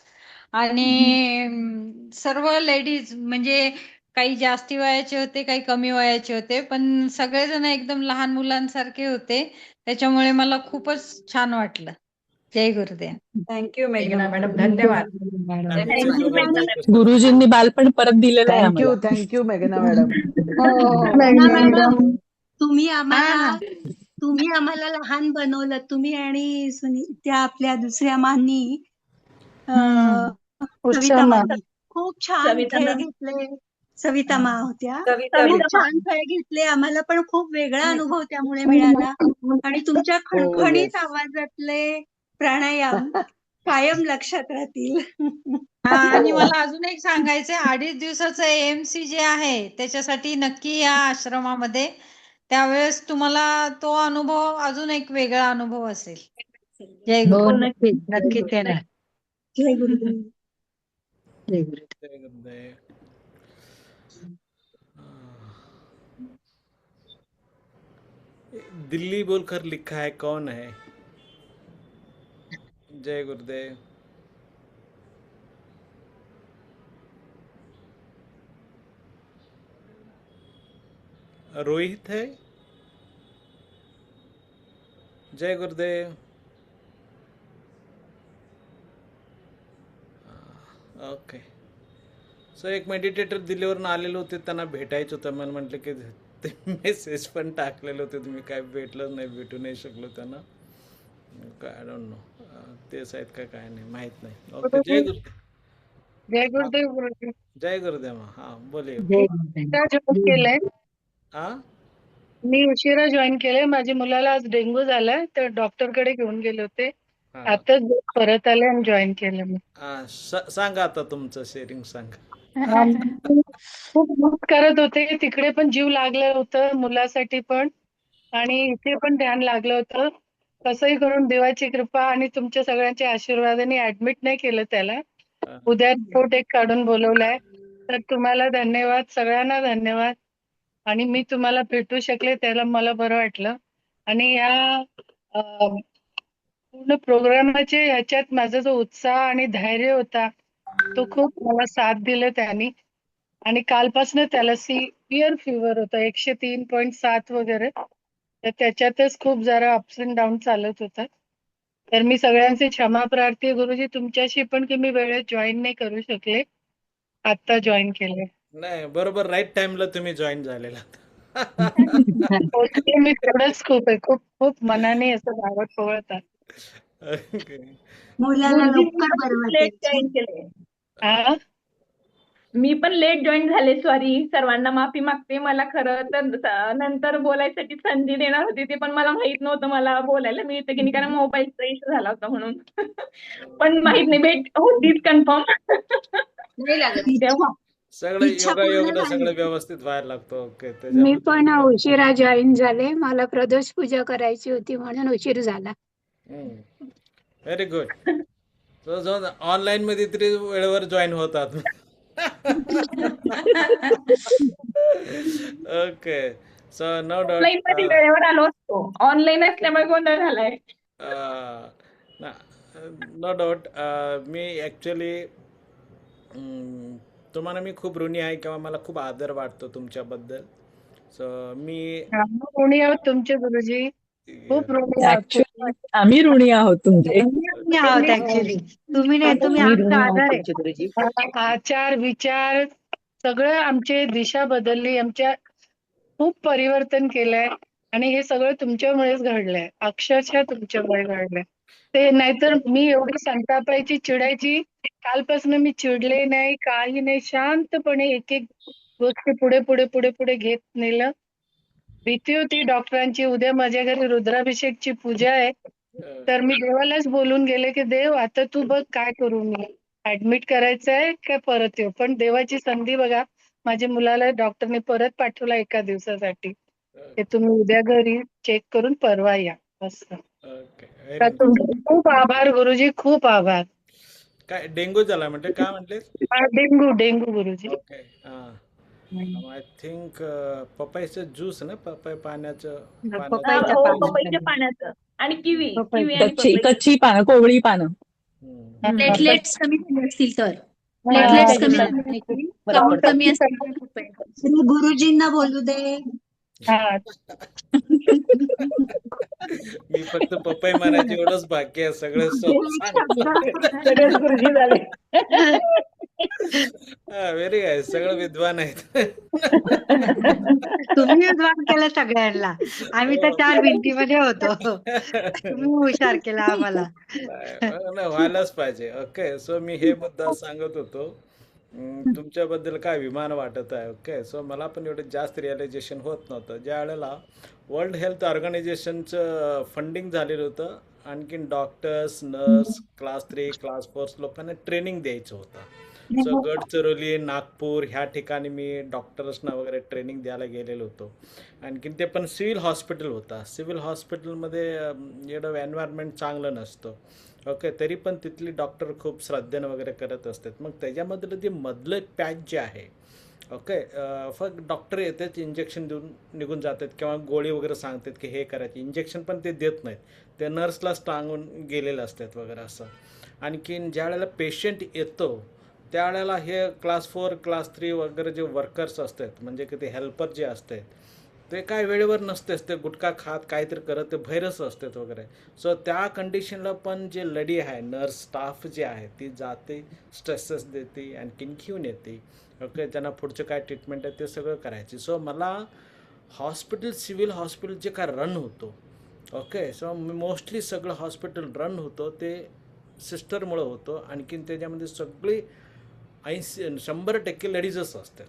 आणि सर्व लेडीज, म्हणजे काही जास्ती वयाचे होते, काही कमी वयाचे होते, पण सगळेजण एकदम लहान मुलांसारखे होते. त्याच्यामुळे मला खूपच छान वाटलं. जय गुरुदेव. थँक्यू मेघना मॅडम, धन्यवाद. आम्ही दोघांनी गुरुजींनी बालपण परत दिलेलं आहे थँक्यू आम्हाला. थँक्यू मेघना मॅडम. मेघना मॅडम, तुम्ही हा आम्हाला हा तुम्ही आम्हाला लहान बनवलं. तुम्ही आणि त्या आपल्या दुसऱ्या मानी हम्म. सविता मानी खूप छान सविता खेळ मॅम. घेतले. सविता मा होत्या. कविता खूप मॅम. छान खेळ घेतले. आम्हाला पण खूप वेगळा अनुभव त्यामुळे मिळाला. आणि तुमच्या हो खणखणीत येस. आवाजातले प्राणायाम कायम लक्षात राहतील. हा, आणि मला अजून एक सांगायचंय, 2.5 दिवसाचं AMC जे आहे त्याच्यासाठी नक्की या आश्रमामध्ये. त्यावेळेस तुम्हाला तो अनुभव, अजून एक वेगळा अनुभव असेल. जय हो, गुरु. नक्कीच नक्कीच येणार. जय गुरुदेव. जय गुरु. जय गुरुदेव. दिल्ली बोलकर लिखा है, कौन है? जय गुरुदेव. रोहित है? जय गुरुदेव. ओके. सो एक मेडिटेटर दिल्लीवरून आलेले होते, त्यांना भेटायचं होतं. मला म्हटलं की ते मेसेज पण टाकलेले होते, तुम्ही काय भेटलं नाही, भेटू नाही शकलो त्यांना. आय डोंट नो तेच आहेत का काय, नाही माहित नाही. ओके. जय गुरुदेव. जय गुरुदेव. गुरुजी जय गुरुदेव. हा, बोलिये. जय गुरुदेव. जॉईन केलंय. हा, मी उशिरा जॉईन केलंय. माझ्या मुलाला आज डेंग्यू झालाय, तर डॉक्टरकडे घेऊन गेले होते. हा, आताच परत आले आणि जॉईन केलं मी. हा. सांगा आता तुमचं शेअरिंग सांगा. खूप मदत करत होते. तिकडे पण जीव लागलं होतं मुलासाठी पण, आणि इथे पण ध्यान लागलं होतं. कसंही करून देवाची कृपा आणि तुमच्या सगळ्यांच्या आशीर्वादाने ऍडमिट नाही केलं त्याला. हा, उद्या रिपोर्ट एक काढून बोलवलाय. तर तुम्हाला धन्यवाद, सगळ्यांना धन्यवाद. आणि मी तुम्हाला भेटू शकले त्याला मला बरं वाटलं. आणि या पूर्ण प्रोग्रामाचे ह्याच्यात माझा जो उत्साह आणि धैर्य होता, तो खूप मला साथ दिलं त्यांनी. आणि कालपासून त्याला सिव्हिअर फीवर होता, 103.7 वगैरे. तर त्याच्यातच खूप जरा अप्स अँड डाऊन चालत होता. तर मी सगळ्यांचे क्षमा प्रार्थी गुरुजी तुमच्याशी पण, की मी वेळेत जॉईन नाही करू शकले. आता जॉईन केले. नाही, बरोबर राईट टाइमला तुम्ही जॉईन झालेला. पोचले मी तेवढंच खूप आहे. खूप खूप मनाने असं धावत पवळतात. ओके. मुलाला गुरुजी, लवकर बरं लेट वाटेल. जॉईन केले. हा, मी पण लेट जॉईन झाले, सॉरी. सर्वांना माफी मागते. मला खरं तर नंतर बोलायसाठी संधी देणार होती, ते पण मला माहित नव्हतं मला बोलायला मिळतं की नाही, कारण मोबाईलचा इश्यू झाला होता म्हणून. पण माहित नाही, भेट होतीच कन्फर्म. नाही लागत. तेव्हा सगळं इच्छा पूर्ण योगायोगानं झाली. सगळं व्यवस्थित व्हायला लागतं. ओके. मी त्याच्यामुळे पण उशिरा जॉईन झाले. मला प्रदोष पूजा करायची होती म्हणून उशीर झाला. Very good. जो ऑनलाईन मध्ये तरी वेळेवर जॉईन होतात. ओके. सो नो ऑफलाईन मध्ये डाऊट. वेळेवर आलो असतो, ऑनलाईन असल्यामुळे गोंधळ झालाय. No doubt. मी ॲक्च्युली तुम्हाला मी खूप ऋणी आहे, किंवा मला खूप आदर वाटतो तुमच्याबद्दल. सो मी ऋणी आहोत तुमचे गुरुजी. खूप ऋणी आहोत. ऍक्च्युली आम्ही ऋणी आहोत तुमचे. तुम्ही आहोत ऍक्च्युली. तुम्ही नाही, तुम्ही मी आमचा ऋणी आहोत आधार आहे. तुमचे गुरुजी. आचार विचार सगळं आमची दिशा बदलली, आमच्या खूप परिवर्तन केलंय आणि हे सगळं तुमच्यामुळेच घडलंय, अक्षरशः तुमच्यामुळे घडलंय. ते नाहीतर मी एवढी संतापायची, चिडायची, कालपासून मी चिडले नाही, काही नाही, शांतपणे एक एक गोष्टी पुढे पुढे पुढे पुढे घेत नेलं. भीती होती डॉक्टरांची, उद्या माझ्या घरी रुद्राभिषेकची पूजा आहे, तर मी देवालाच बोलून गेले की देव आता तू बघ काय करू, मी ऍडमिट करायचंय का परत येऊ. पण देवाची संधी बघा, माझ्या मुलाला डॉक्टरने परत पाठवला एका दिवसासाठी, की तुम्ही उद्या घरी चेक करून परवा या. असं. ओके, तर तुमचे खूप आभार गुरुजी, खूप आभार. काय डेंगू झाला म्हणते, काय म्हटले? डेंगू डेंगू गुरुजी. ओके, आय थिंक पपईचं ज्यूस ना, पपई पाण्याचं पपईच्या पाण्याचं आणि किवी आणि कच्ची पानं, कोवळी पानं. प्लेटलेट्स कमी झाले असतील तर, प्लेटलेट्स कमी झाले असतील, काउंट कमी असेल. गुरुजींना बोलू दे. मी फक्त पपई मारायची एवढंच बाकी आहे, सगळं सगळेच गुरुजी झाले. व्हेरी गाय, सगळं विद्वान आहेत. तुम्ही विद्वान केलं सगळ्यांना, आम्ही तर 4 भिंतीमध्ये होतो. तुम्ही हुशार केला आम्हाला. नाही, व्हायलाच पाहिजे. ओके, सो मी हे मुद्दा सांगत होतो, तुमच्याबद्दल काय अभिमान वाटत आहे. ओके, सो मला पण एवढं जास्त रिअलायझेशन होत नव्हतं. ज्या वेळेला वर्ल्ड हेल्थ ऑर्गनायझेशनचं फंडिंग झालेलं होतं, आणखीन डॉक्टर्स, नर्स, क्लास 3, क्लास 4 लोकांना ट्रेनिंग द्यायचं होतं. सो गडचिरोली, नागपूर ह्या ठिकाणी मी डॉक्टर्सना वगैरे ट्रेनिंग द्यायला गेलेलो होतो. आणखीन ते पण सिव्हिल हॉस्पिटल होता. सिव्हिल हॉस्पिटलमध्ये एवढं एन्व्हायरमेंट चांगलं नसतं. ओके, तरी पण तिथली डॉक्टर खूप श्रद्धेनं वगैरे करत असतात. मग त्याच्यामधलं ते मधलं पॅच जे आहे, ओके, फक्त डॉक्टर येतात, इंजेक्शन देऊन निघून जातात किंवा गोळी वगैरे सांगतात की हे करायचे. इंजेक्शन पण ते देत नाहीत, ते नर्सलाच टांगून गेलेले असतात वगैरे असं. आणखीन ज्या वेळेला पेशंट येतो त्यावेळेला हे क्लास 4, क्लास 3 वगैरे जे वर्कर्स असतात, म्हणजे की ते हेल्पर जे असतात, ते काय वेळेवर नसतेच, ते गुटखा खात काहीतरी करत ते भैरस असतात वगैरे. सो त्या कंडिशनला पण जे लढी आहे, नर्स स्टाफ जे आहे, ती जाते, स्ट्रेसेस देते, आणखीन घेऊन येते. ओके, त्यांना पुढचं काय ट्रीटमेंट आहे ते सगळं करायचे. सो मला हॉस्पिटल, सिव्हिल हॉस्पिटल जे काय रन होतो, ओके, सो मोस्टली सगळं हॉस्पिटल रन होतं ते सिस्टरमुळं होतं. आणखीन त्याच्यामध्ये सगळी 100% लेडीजच असतात.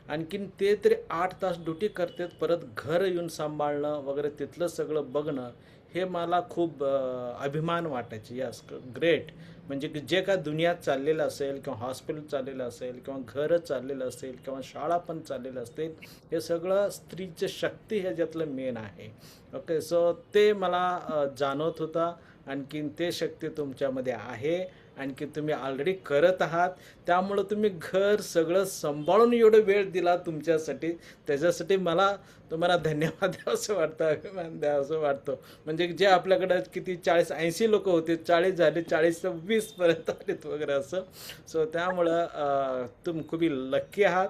आणखीन ते तरी 8 तास ड्युटी करतात, परत घर येऊन सांभाळणं वगैरे, तिथलं सगळं बघणं, हे मला खूप अभिमान वाटायचे. Yes, great. म्हणजे की जे काय दुनियात चाललेलं असेल किंवा हॉस्पिटल चाललेलं असेल किंवा घर चाललेलं असेल किंवा शाळा पण चाललेलं असेल, हे सगळं स्त्रीचं शक्ती ह्याच्यातलं मेन आहे. ओके, सो ते मला जाणवत होता. आणखीन ते शक्ती तुमच्यामध्ये आहे, आणखी तुम्ही ऑलरेडी करत आहात. त्यामुळं तुम्ही घर सगळं सांभाळून एवढं वेळ दिला तुमच्यासाठी, त्याच्यासाठी मला तुम्हाला धन्यवाद द्यावंसं वाटतं, अभिमान द्यावंसं वाटतं. म्हणजे जे आपल्याकडं किती 40-80 लोक होते, 40 झाले, 40 ते 20 पर्यंत आलेत वगैरे असं. सो त्यामुळं तुम्ही खूप लक्की आहात.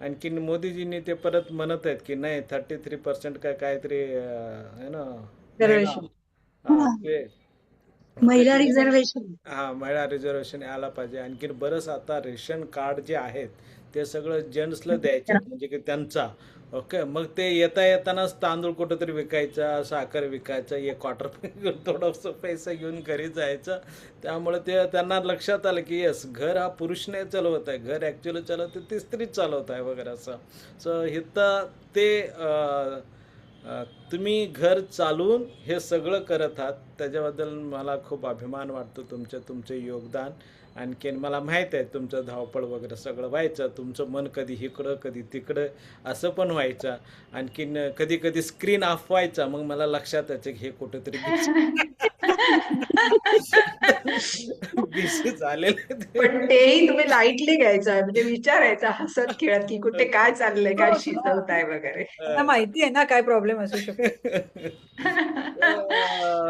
आणखीन मोदीजींनी ते परत म्हणत आहेत की नाही 33% काहीतरी आहे ना, ते महिला रिझर्वेशन, महिला रिझर्वेशन यायला पाहिजे. आणखीन बरंच आता रेशन कार्ड जे आहेत ते सगळं जेंट्सला द्यायचे, म्हणजे की त्यांचा. ओके, मग ते येतानाच तांदूळ कुठंतरी विकायचा, साखर विकायचं, एक क्वार्टर घेऊन थोडंसं पैसा घेऊन घरी जायचं. त्यामुळे ते त्यांना लक्षात आलं की येस, घर हा पुरुषने चालवत आहे, घर ॲक्च्युली चालवते ती स्त्रीच चालवत आहे वगैरे असं. सो इथं ते तुम्ही घर चालवून हे सगळं करत आहात, त्याच्याबद्दल मला खूप अभिमान वाटतो. तुमचं योगदान. आणखीन मला माहीत आहे तुमचं धावपळ वगैरे सगळं व्हायचं, तुमचं मन कधी इकडं कधी तिकडं असं पण व्हायचं. आणखीन कधी कधी स्क्रीन ऑफ व्हायचा, मग मला लक्षात यायचं की हे कुठेतरी बिझी झालेलं. पण तेही तुम्ही लाईटली घ्यायचं, म्हणजे विचारायचं हसत खेळत की कुठे काय चाललंय, काय शिजवताय वगैरे. मला माहिती आहे ना काय प्रॉब्लेम असू शकतो.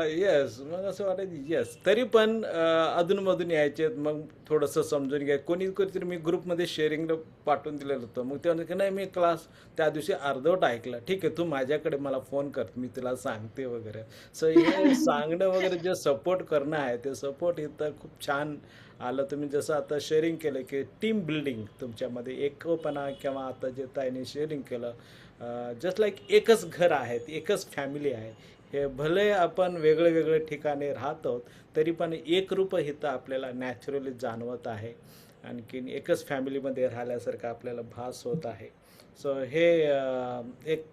येस, मग असं वाटायचं येस. तरी पण अधूनमधून यायचे, मग थोडंसं समजून घ्या. कोणीतरी मी ग्रुपमध्ये शेअरिंगला पाठवून दिलेलं होतं. मग ते की नाही, मी क्लास त्या दिवशी अर्धवट ऐकला, ठीक आहे तू माझ्याकडे मला फोन कर, मी तुला सांगते वगैरे. सो हे सांगणं वगैरे जे सपोर्ट करणं आहे ते सपोर्ट इथं खूप छान आलं. तुम्ही जसं आता शेअरिंग केलं की टीम बिल्डिंग तुमच्यामध्ये एकपणा, किंवा आता जे ताईने शेअरिंग केलं जस्ट लाईक एकच घर आहे, एकच फॅमिली आहे. हे भले आपण वेगळे वेगळे ठिकाणी राहत आहोत तरी पण एक रूप इथं आपल्याला नॅचरली जाणवत आहे. आणखीन एकच फॅमिलीमध्ये राहिल्यासारखं आपल्याला भास होत आहे. सो हे एक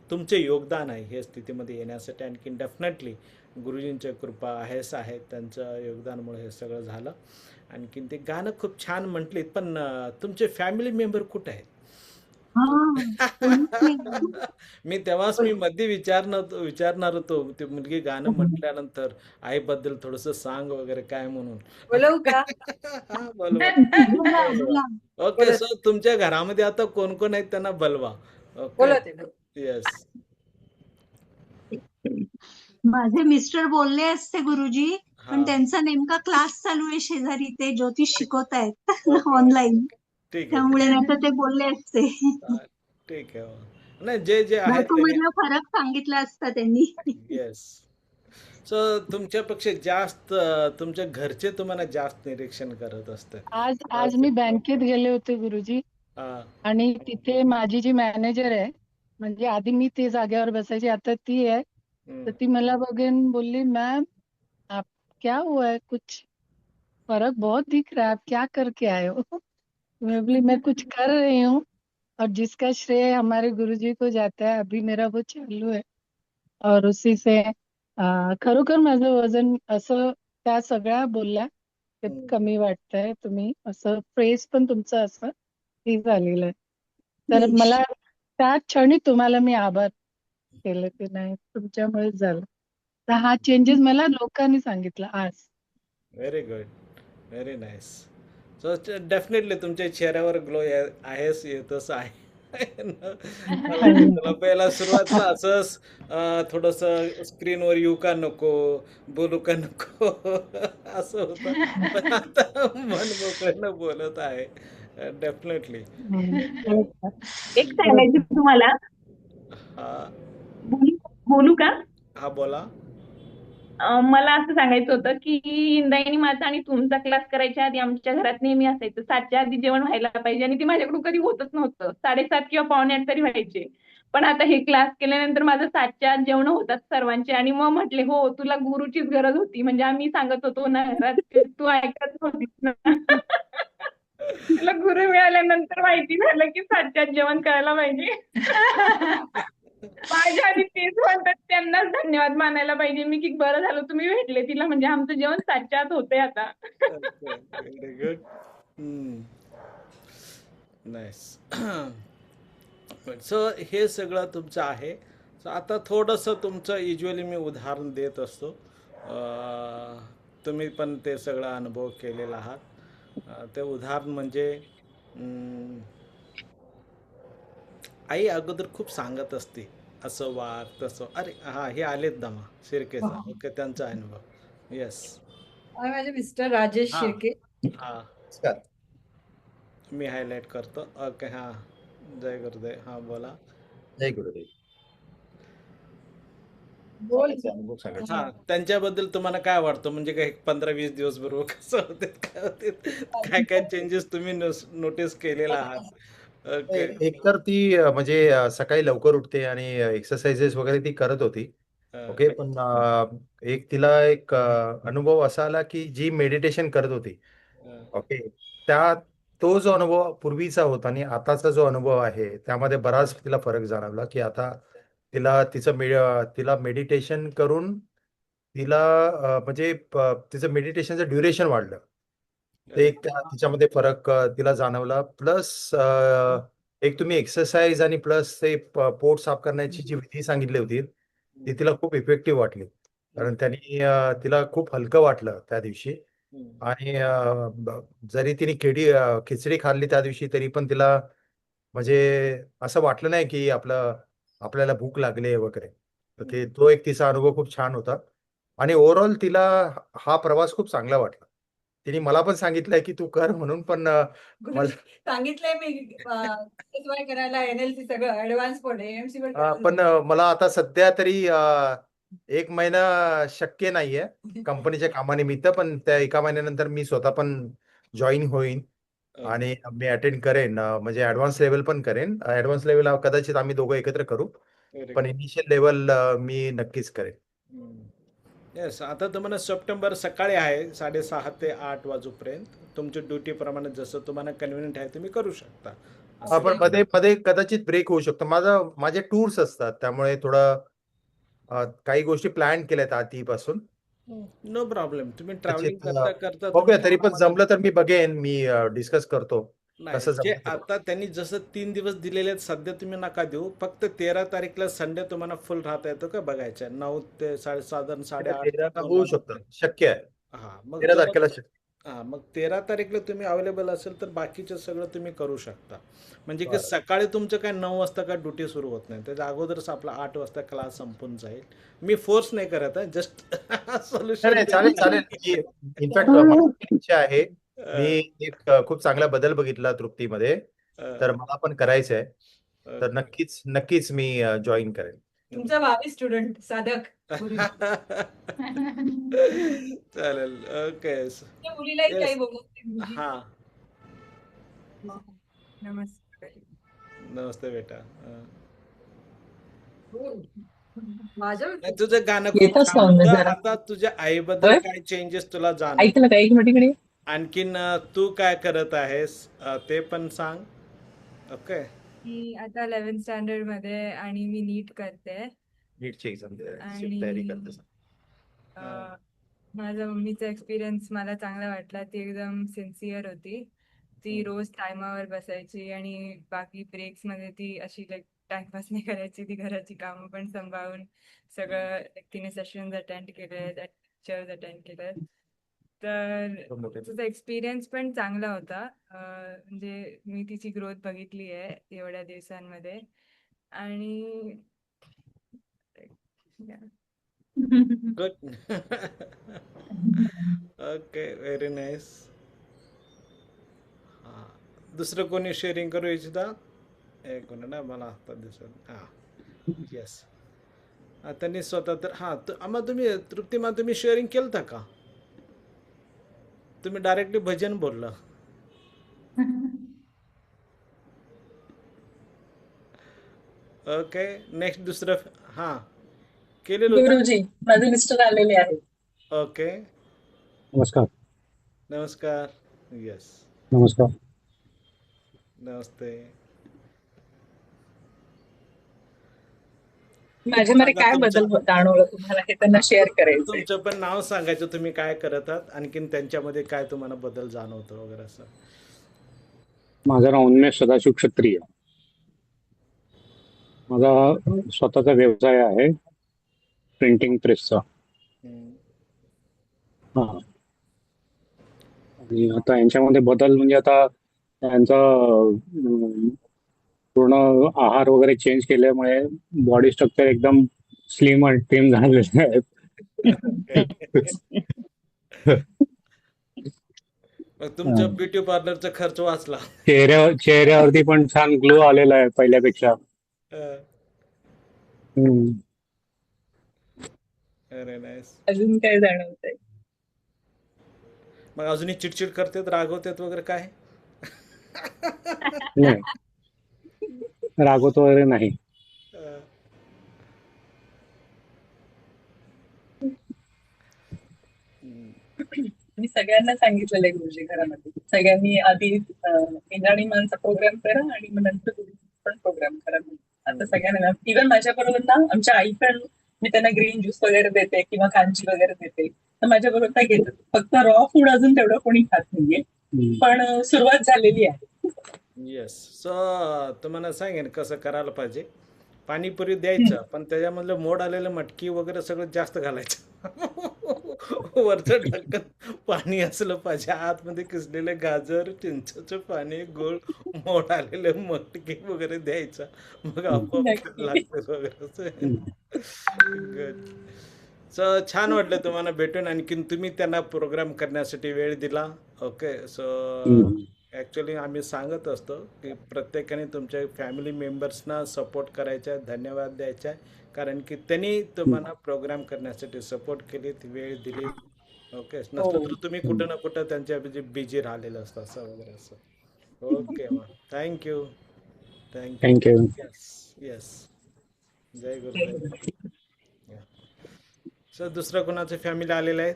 तुमचे योगदान आहे हे स्थितीमध्ये येण्यासाठी. आणखीन डेफिनेटली गुरुजींच्या कृपा आहेच आहे, त्यांचं योगदानामुळे हे सगळं झालं. आणखीन ते गाणं खूप छान म्हटलीत, पण तुमचे फॅमिली मेंबर कुठे आहेत? मी तेव्हाच मध्ये विचारणार होतो ती मुलगी गाणं म्हटल्यानंतर आईबद्दल थोडस सांग वगैरे काय म्हणून. बोलवू का? हा, बोलवा. बोला बोला ओके, बोलत सो तुमच्या घरामध्ये आता कोण कोण आहेत त्यांना बोलवा. ओके, बोलत आहे. येस. माझे मिस्टर बोलले असते गुरुजी, पण हा, त्यांचा नेमका क्लास चालू आहे शेजारी, ते ज्योतिष शिकवत आहेत ओके, ऑनलाईन, ठीक आहे, त्यामुळे नाही तर ते बोलले असते. ठीक आहे. नाही, जे जे आहेत त्यांनी. बायकोमधला फरक सांगितला असता त्यांनी. येस. सो तुमच्यापेक्षा जास्त तुमच्या घरचे तुम्हाला जास्त निरीक्षण करत असतात. आज मी बँकेत गेले होते गुरुजी, हा, आणि तिथे माझी जी मॅनेजर आहे, म्हणजे आधी मी ते जागेवर बसायची, आता ती आहे. तर ती मला बघून बोलली, मैम आप क्या हुआ है, कुछ फर्क बहुत दिख रहा है, आप क्या करके आए हो? मैं बोली मैं कुछ कर रही हूँ, और जिसका श्रेय हमारे गुरुजी को जाता है, अभी मेरा वो चालू है, और उसी से खरोखर माझं वजन असं त्या सगळ्या बोलल्या की कमी वाटतंय, तुम्ही असं प्रेस पण तुमचं असं हे झालेलं आहे. तर मला त्या क्षणी तुम्हाला मी आभार केलं की नाही, तुमच्यामुळेच झालं. तर हा चेंजेस मला लोकांनी सांगितलं आज. Very good, very nice. So definitely तुमच्या चेहऱ्यावर ग्लो आहेच, येतच आहे. मला पहिला सुरुवातीला असंच थोडंसं स्क्रीनवर येऊ का नको, बोलू का नको असं होतं, पण आता मन मोकळ्यानं बोलत आहे. डेफिनेटली. एक सांगायचं तुम्हाला, हा, बोलू का? हा, बोला. मला असं सांगायचं होतं की इंद्रायणी माझा आणि तुमचा क्लास करायच्या आधी आमच्या घरात नेहमी असायचं 7च्या आधी जेवण व्हायला पाहिजे, आणि ते माझ्याकडून कधी होतच नव्हतं. 7:30 किंवा 7:45 तरी व्हायचे. पण आता हे क्लास केल्यानंतर माझं 7च्या आत जेवण होतात सर्वांचे, आणि मग म्हटले हो तुला गुरुचीच गरज होती. म्हणजे आम्ही सांगत होतो ना घरात, तू ऐकत होतीस ना. तुला गुरु मिळाल्यानंतर माहिती झालं की 7च्या आत जेवण करायला पाहिजे. माझ्या आधी तेच म्हणतात, त्यांनाच धन्यवाद मानायला पाहिजे मी की बरं झालं तुम्ही भेटले तिला, म्हणजे आमचं जेवण 7च्या आत होतंय आता. Very good. नाईस. सो हे सगळं तुमचं आहे. सो आता थोडंसं तुमचं युजली मी उदाहरण देत असतो. तुम्ही पण ते सगळं अनुभव केलेला आहात. ते उदाहरण म्हणजे आई अगोदर खूप सांगत असते, असं वाग तसं. अरे हा, हे आलेत दमा शिर्केचा. ओके, त्यांचा अनुभव. येस. माझे मिस्टर राजेश हा, शिर्के. हा, मी हायलाइट करतो. ओके, हा, जय गुरुदेव. हा, बोला. जय गुरुदेव. बोल. अनुभव सांगायचा. हा, त्यांच्याबद्दल तुम्हाला काय वाटतं, म्हणजे काय 15-20 दिवस बरोबर कसं होते, काय होते, काय काय चेंजेस तुम्ही नोटीस केलेला आहात? ओके. एकतर ती म्हणजे सकाळी लवकर उठते आणि एक्सरसाइजेस वगैरे ती करत होती. ओके, पण एक तिला एक अनुभव असा आला की जी मेडिटेशन करत होती, ओके, तो जो अनुभव पूर्वीचा होता आणि आताचा जो अनुभव आहे त्यामध्ये बराच तिला फरक जाणवला की आता तिला मेडिटेशन करून तिला म्हणजे तिचं मेडिटेशनचं ड्युरेशन वाढलं. ते एक तिच्यामध्ये फरक तिला जाणवला. प्लस एक तुम्ही एक्सरसाइज आणि प्लस ते पोट साफ करण्याची जी विधी सांगितली होती ती तिला खूप इफेक्टिव्ह वाटली, कारण त्यांनी तिला खूप हलकं वाटलं त्या दिवशी. आणि जरी तिने खिचडी खाल्ली त्या दिवशी तरी पण तिला म्हणजे असं वाटलं नाही की आपल्याला भूक लागली वगैरे. तर तो एक तिचा अनुभव खूप छान होता. आणि ओव्हरऑल तिला हा प्रवास खूप चांगला वाटला. तिने मला पण सांगितलंय की तू कर म्हणून, पण सांगितलंय मी करायला, NLC सगळं ऍडव्हान्स पण AMC पण पण मला आता सध्या तरी 1 महिना शक्य नाहीये कंपनीच्या कामानिमित्त, पण त्या 1 महिन्यानंतर मी स्वतः पण जॉईन होईन आणि मी अटेंड करेन, म्हणजे ऍडव्हान्स लेवल पण करेन. ऍडव्हान्स लेवल कदाचित आम्ही दोघं एकत्र करू, व्हेरी पण गुड. इनिशियल लेवल मी नक्कीच करेन. येस, आता तुम्हाला सप्टेंबर सकाळी आहे 6:30 ते 8 वाजूपर्यंत. तुमच्या ड्युटी प्रमाणे जसं तुम्हाला कन्व्हिनियंट आहे तुम्ही करू शकता. असं आपण मध्ये मध्ये कदाचित ब्रेक होऊ शकतो. माझे टूर्स असतात, त्यामुळे थोडं काही गोष्टी प्लॅन केल्यात आधीपासून. No problem. तुम्ही कदाचित ट्रॅव्हलिंग करता करता बघूया, तुम्ही तरी पण आम्हाला जमलं तर मी बघेन, मी डिस्कस करतो नाही कसं जे जमलं ते. आता त्यांनी जसं 3 दिवस दिलेले आहेत सध्या तुम्ही नका देऊ. फक्त 13 तारीखला संडे तुम्हाला फुल राहता येतो का बघायचं. 9 ते साधारण 8:30 13 9 होऊ शकतं, शक्य आहे. हा मग 13 जवळ तारखेला शक्य. मग 13 तारीखला तुम्ही अवेलेबल असेल तर बाकीचं सगळं तुम्ही करू शकता. म्हणजे की बरं. सकाळी तुमचं काय 9 वाजता काय ड्युटी सुरू होत नाही, त्याच्या अगोदरच आपला 8 वाजता क्लास संपून जाईल. मी फोर्स नाही करत आहे, जस्ट नाही सोल्युशन नाही, चालेल चालेल. इनफॅक्ट मला इच्छा आहे. मी एक खूप चांगला बदल बघितला तृप्तीमध्ये, तर मला पण करायचं आहे. तर नक्कीच नक्कीच मी जॉईन करेन. तुमचा भावी स्टुडंट साधक गुरुजी. चालेल. ओके. त्या मुलीलाही काही बोलत नाही गुरुजी. हा नमस्कार. नमस्ते बेटा. माझ्या नाही, तुझं गाणं खूप येतच छान पाहुणे होतं. जरा. आता तुझ्या आईबद्दल होय? काय चेंजेस तुला जाणवत ऐकलं का? 1 मिनिट इकडे. आणखीन तू काय करत आहेस ते पण सांग. ओके. मी आता 11th स्टँडर्ड मध्ये आणि मी नीट करते नीटची एक्झाम तयारी आणि करतेस. माझ्या मम्मीचा एक्सपिरियन्स मला चांगला वाटला. ती एकदम सिन्सिअर होती. ती रोज टायमावर बसायची आणि बाकी ब्रेक्स मध्ये ती अशी लाईक टाइमपास नाही करायची. ती घराची कामं पण सांभाळून सगळं तिने सेशन्स अटेंड केले, लेक्चर्स अटेंड केले. तर तिचा एक्सपिरियन्स पण चांगला होता. म्हणजे मी तिची ग्रोथ बघितली आहे एवढ्या दिवसांमध्ये आणि गुड. Okay, very nice. हा, दुसरं कोणी शेअरिंग करू इच्छिता? एक मिनिट ना, मला आता दिसत. हा, येस. त्यांनी स्वतः तर मग तुम्ही तृप्तिमा तुम्ही शेअरिंग केलं का? तुम्ही डायरेक्टली भजन बोलला. ओके, नेक्स्ट दुसरं केलेलं होतं. गुरुजी, माझे मिस्टर आलेले आहेत. ओके, नमस्कार. नमस्कार. येस, नमस्कार. नमस्ते. माझ्यामध्ये काय बदल जाणवलं तुम्हाला हे त्यांना शेअर करायचं. तुमचं पण नाव सांगायचं, तुम्ही काय करत आहात, आणखीन त्यांच्यामध्ये काय तुम्हाला बदल जाणवतो वगैरे असं. माझं नाव उन्मेष सदाशिव क्षत्रिय. माझा स्वतःचा व्यवसाय आहे प्रिंटिंग प्रेसचा. हा, आणि आता यांच्यामध्ये बदल म्हणजे आता त्यांचा पूर्ण आहार वगैरे चेंज केल्यामुळे बॉडी स्ट्रक्चर एकदम स्लिम आणि ट्रिम झालेलं आहे. मग तुमच्या ब्युटी पार्लरचा खर्च वाचला. चेहऱ्यावरती पण छान ग्लो आलेला आहे पहिल्यापेक्षा. अरे नाईस. अजून काय जाणवतंय? मग अजूनही चिडचिड करतात, रागवतात वगैरे काय? नाही, रागवतो वगैरे नाही. मी सगळ्यांना सांगितलेलं आहे गुरुजी घरामध्ये, सगळ्यांनी आधी इंद्राणी मानचा प्रोग्राम करा आणि मग नंतर गुरुजींचा पण प्रोग्राम करा. आता सगळ्यांना, इव्हन माझ्या बरोबर ना आमच्या आई पण, मी त्यांना ग्रीन ज्यूस वगैरे देते किंवा कांजी वगैरे देते, तर माझ्या बरोबर त्या घेतात. फक्त रॉ फूड अजून तेवढं कोणी खात नाहीये, पण सुरुवात झालेली आहे. येस. सो तुम्हाला सांगेन कसं करायला पाहिजे. पाणीपुरी द्यायचं, पण त्याच्यामधलं मोड आलेलं मटकी वगैरे सगळं जास्त घालायचं. वरचं ढक्कन पाणी असलं पाहिजे, आतमध्ये किसलेले गाजर, चिंचेचं पाणी, गोळ, मोड आलेलं मटकी वगैरे द्यायचं, मग आपोआप लागतं वगैरे. गुड. सो छान वाटलं तुम्हाला भेटून, आणखीन तुम्ही त्यांना प्रोग्राम करण्यासाठी वेळ दिला. ओके, सो ॲक्च्युली आम्ही सांगत असतो की प्रत्येकाने तुमच्या फॅमिली मेंबर्सना सपोर्ट करायचा आहे, धन्यवाद द्यायचा आहे, कारण की त्यांनी तुम्हाला प्रोग्राम करण्यासाठी सपोर्ट केलीत, वेळ दिली. ओके, नसतं तर तुम्ही कुठं ना कुठं त्यांच्या बिझी राहिलेलं असतं असं वगैरे असं. ओके मग thank you. Thank you. Thank you. Yes yes. जय गुरुदेव. सर दुसरं कोणाचे फॅमिली आलेले आहेत?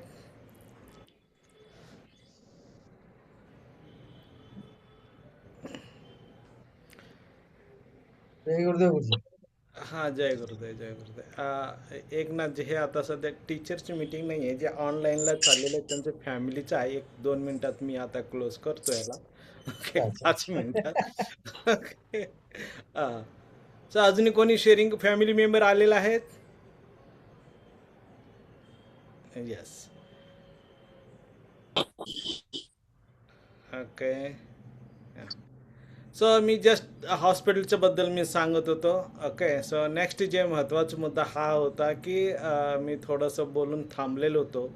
जय गुरुदेव गुरुजी. हां, जय गुरुदेव जय गुरुदेव. एक ना जे हे आता सध्या टीचरची मीटिंग नाही आहे, जे ऑनलाईनला चाललेलं आहे त्यांच्या फॅमिलीचं आहे. 1-2 मिनिटात मी आता क्लोज करतो याला. ओके, 5 मिनिटात. ओके. हां. सर अजूनही कोणी शेअरिंग फॅमिली मेंबर आलेला आहेत? येस. ओके. सो मी जस्ट हॉस्पिटलच्या बद्दल मी सांगत होतो. ओके, सो नेक्स्ट जे महत्त्वाचा मुद्दा हा होता की मी थोडंसं बोलून थांबलेलो होतो.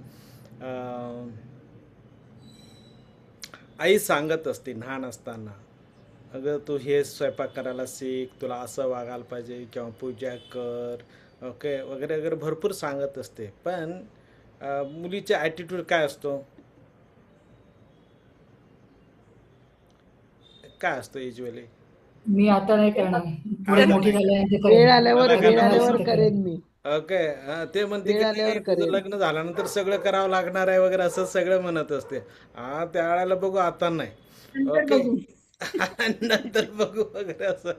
आई सांगत असते लहान असताना, अगं तू हे स्वयंपाक करायला शिक, तुला असं वागायला पाहिजे किंवा पूजा कर, ओके वगैरे वगैरे भरपूर सांगत असते. पण मुलीचा ॲटिट्यूड काय असतो, काय असतो युजली? मी आता नाही करणार, पुढे आता मोठी नाही झाल्यानंतर वेळ करेन. आल्यावर मला वेळ करणार आल्यावर असं. करेन मी. ओके. ते म्हणते की वेळ नाही आल्यावर तुझं करेन. लग्न झाल्यानंतर सगळं करावं लागणार आहे वगैरे असं सगळं म्हणत असते. हा त्या वेळेला बघू, आता नाही. नंतर ओके. बघू. नंतर बघू वगैरे असं.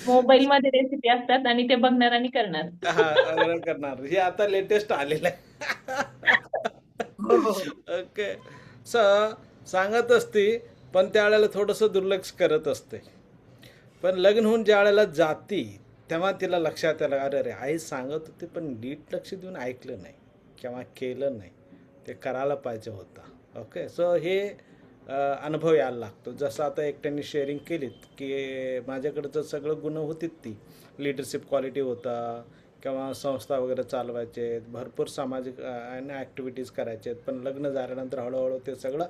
मोबाईल मध्ये रेसिपी असतात आणि ते बघणार आणि करणार. हा वगैरे करणार, हे आता लेटेस्ट आलेलं आहे. हो हो ओके. सांगत असते पण त्यावेळेला थोडंसं दुर्लक्ष करत असते. पण लग्न होऊन ज्या वेळेला जाती तेव्हा तिला लक्षात आलं, अरे रे आई सांगत होती पण नीट लक्ष देऊन ऐकलं नाही किंवा केलं नाही, ते करायला पाहिजे होतं. ओके. सो हे अनुभव यायला लागतो. जसं आता एकट्याने शेअरिंग केलीत की माझ्याकडचं सगळं गुण होतीत, ती लिडरशिप क्वालिटी होता किंवा संस्था वगैरे चालवायचे, भरपूर सामाजिक आणि ॲक्टिव्हिटीज करायचे, पण लग्न झाल्यानंतर हळूहळू ते सगळं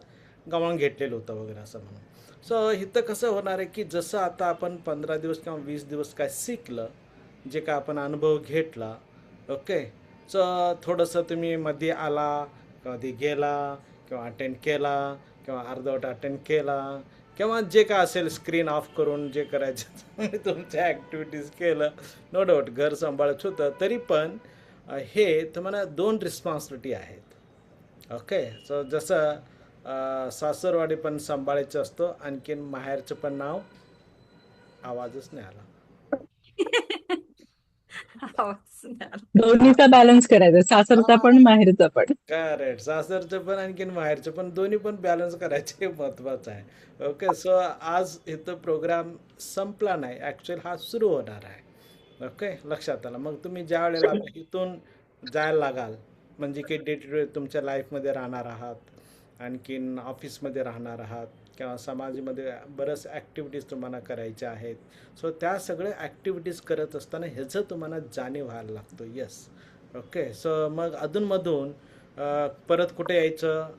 गमावून घेतलेलं होतं वगैरे असं म्हणून. सो इथं कसं होणार आहे की जसं आता आपण 15 दिवस किंवा 20 दिवस काय शिकलं, जे काय आपण अनुभव घेतला, ओके. सो थोडंसं तुम्ही मध्ये आला, कधी गेला किंवा अटेंड केला किंवा अर्धवट अटेंड केला किंवा जे काय असेल स्क्रीन ऑफ करून जे करायचं तुम्ही तुमच्या ॲक्टिव्हिटीज केलं, नो डाऊट घर सांभाळत होतं, तरी पण हे तुम्हाला 2 रिस्पॉन्सिबिलिटी आहेत. ओके. सो जसं सासरवाडी पण सांभाळायचं असतं, आणखीन माहेरचं पण नाव आवाजच नाही आला. आवाज नाही आला. दोन्हीचा बॅलन्स करायचा, सासरचा पण माहेरचा पण. करेक्ट. सासरचं पण आणखीन माहेरचं पण, दोन्ही पण बॅलन्स करायचे महत्त्वाचं आहे. ओके. सो आज इथं प्रोग्राम संपला नाही, ॲक्च्युअल हा सुरू होणार आहे. ओके, लक्षात आलं. मग तुम्ही ज्या वेळेला आता इथून जायला लागाल, म्हणजे की डे टू डे तुमच्या लाईफमध्ये राहणार आहात, आणखीन ऑफिसमध्ये राहणार आहात किंवा समाजामध्ये बऱ्याच ॲक्टिव्हिटीज तुम्हाला करायच्या आहेत. सो त्या सगळ्या ॲक्टिव्हिटीज करत असताना ह्याचं तुम्हाला जाणीव व्हायला लागतो. येस. ओके. सो मग अधूनमधून परत कुठे यायचं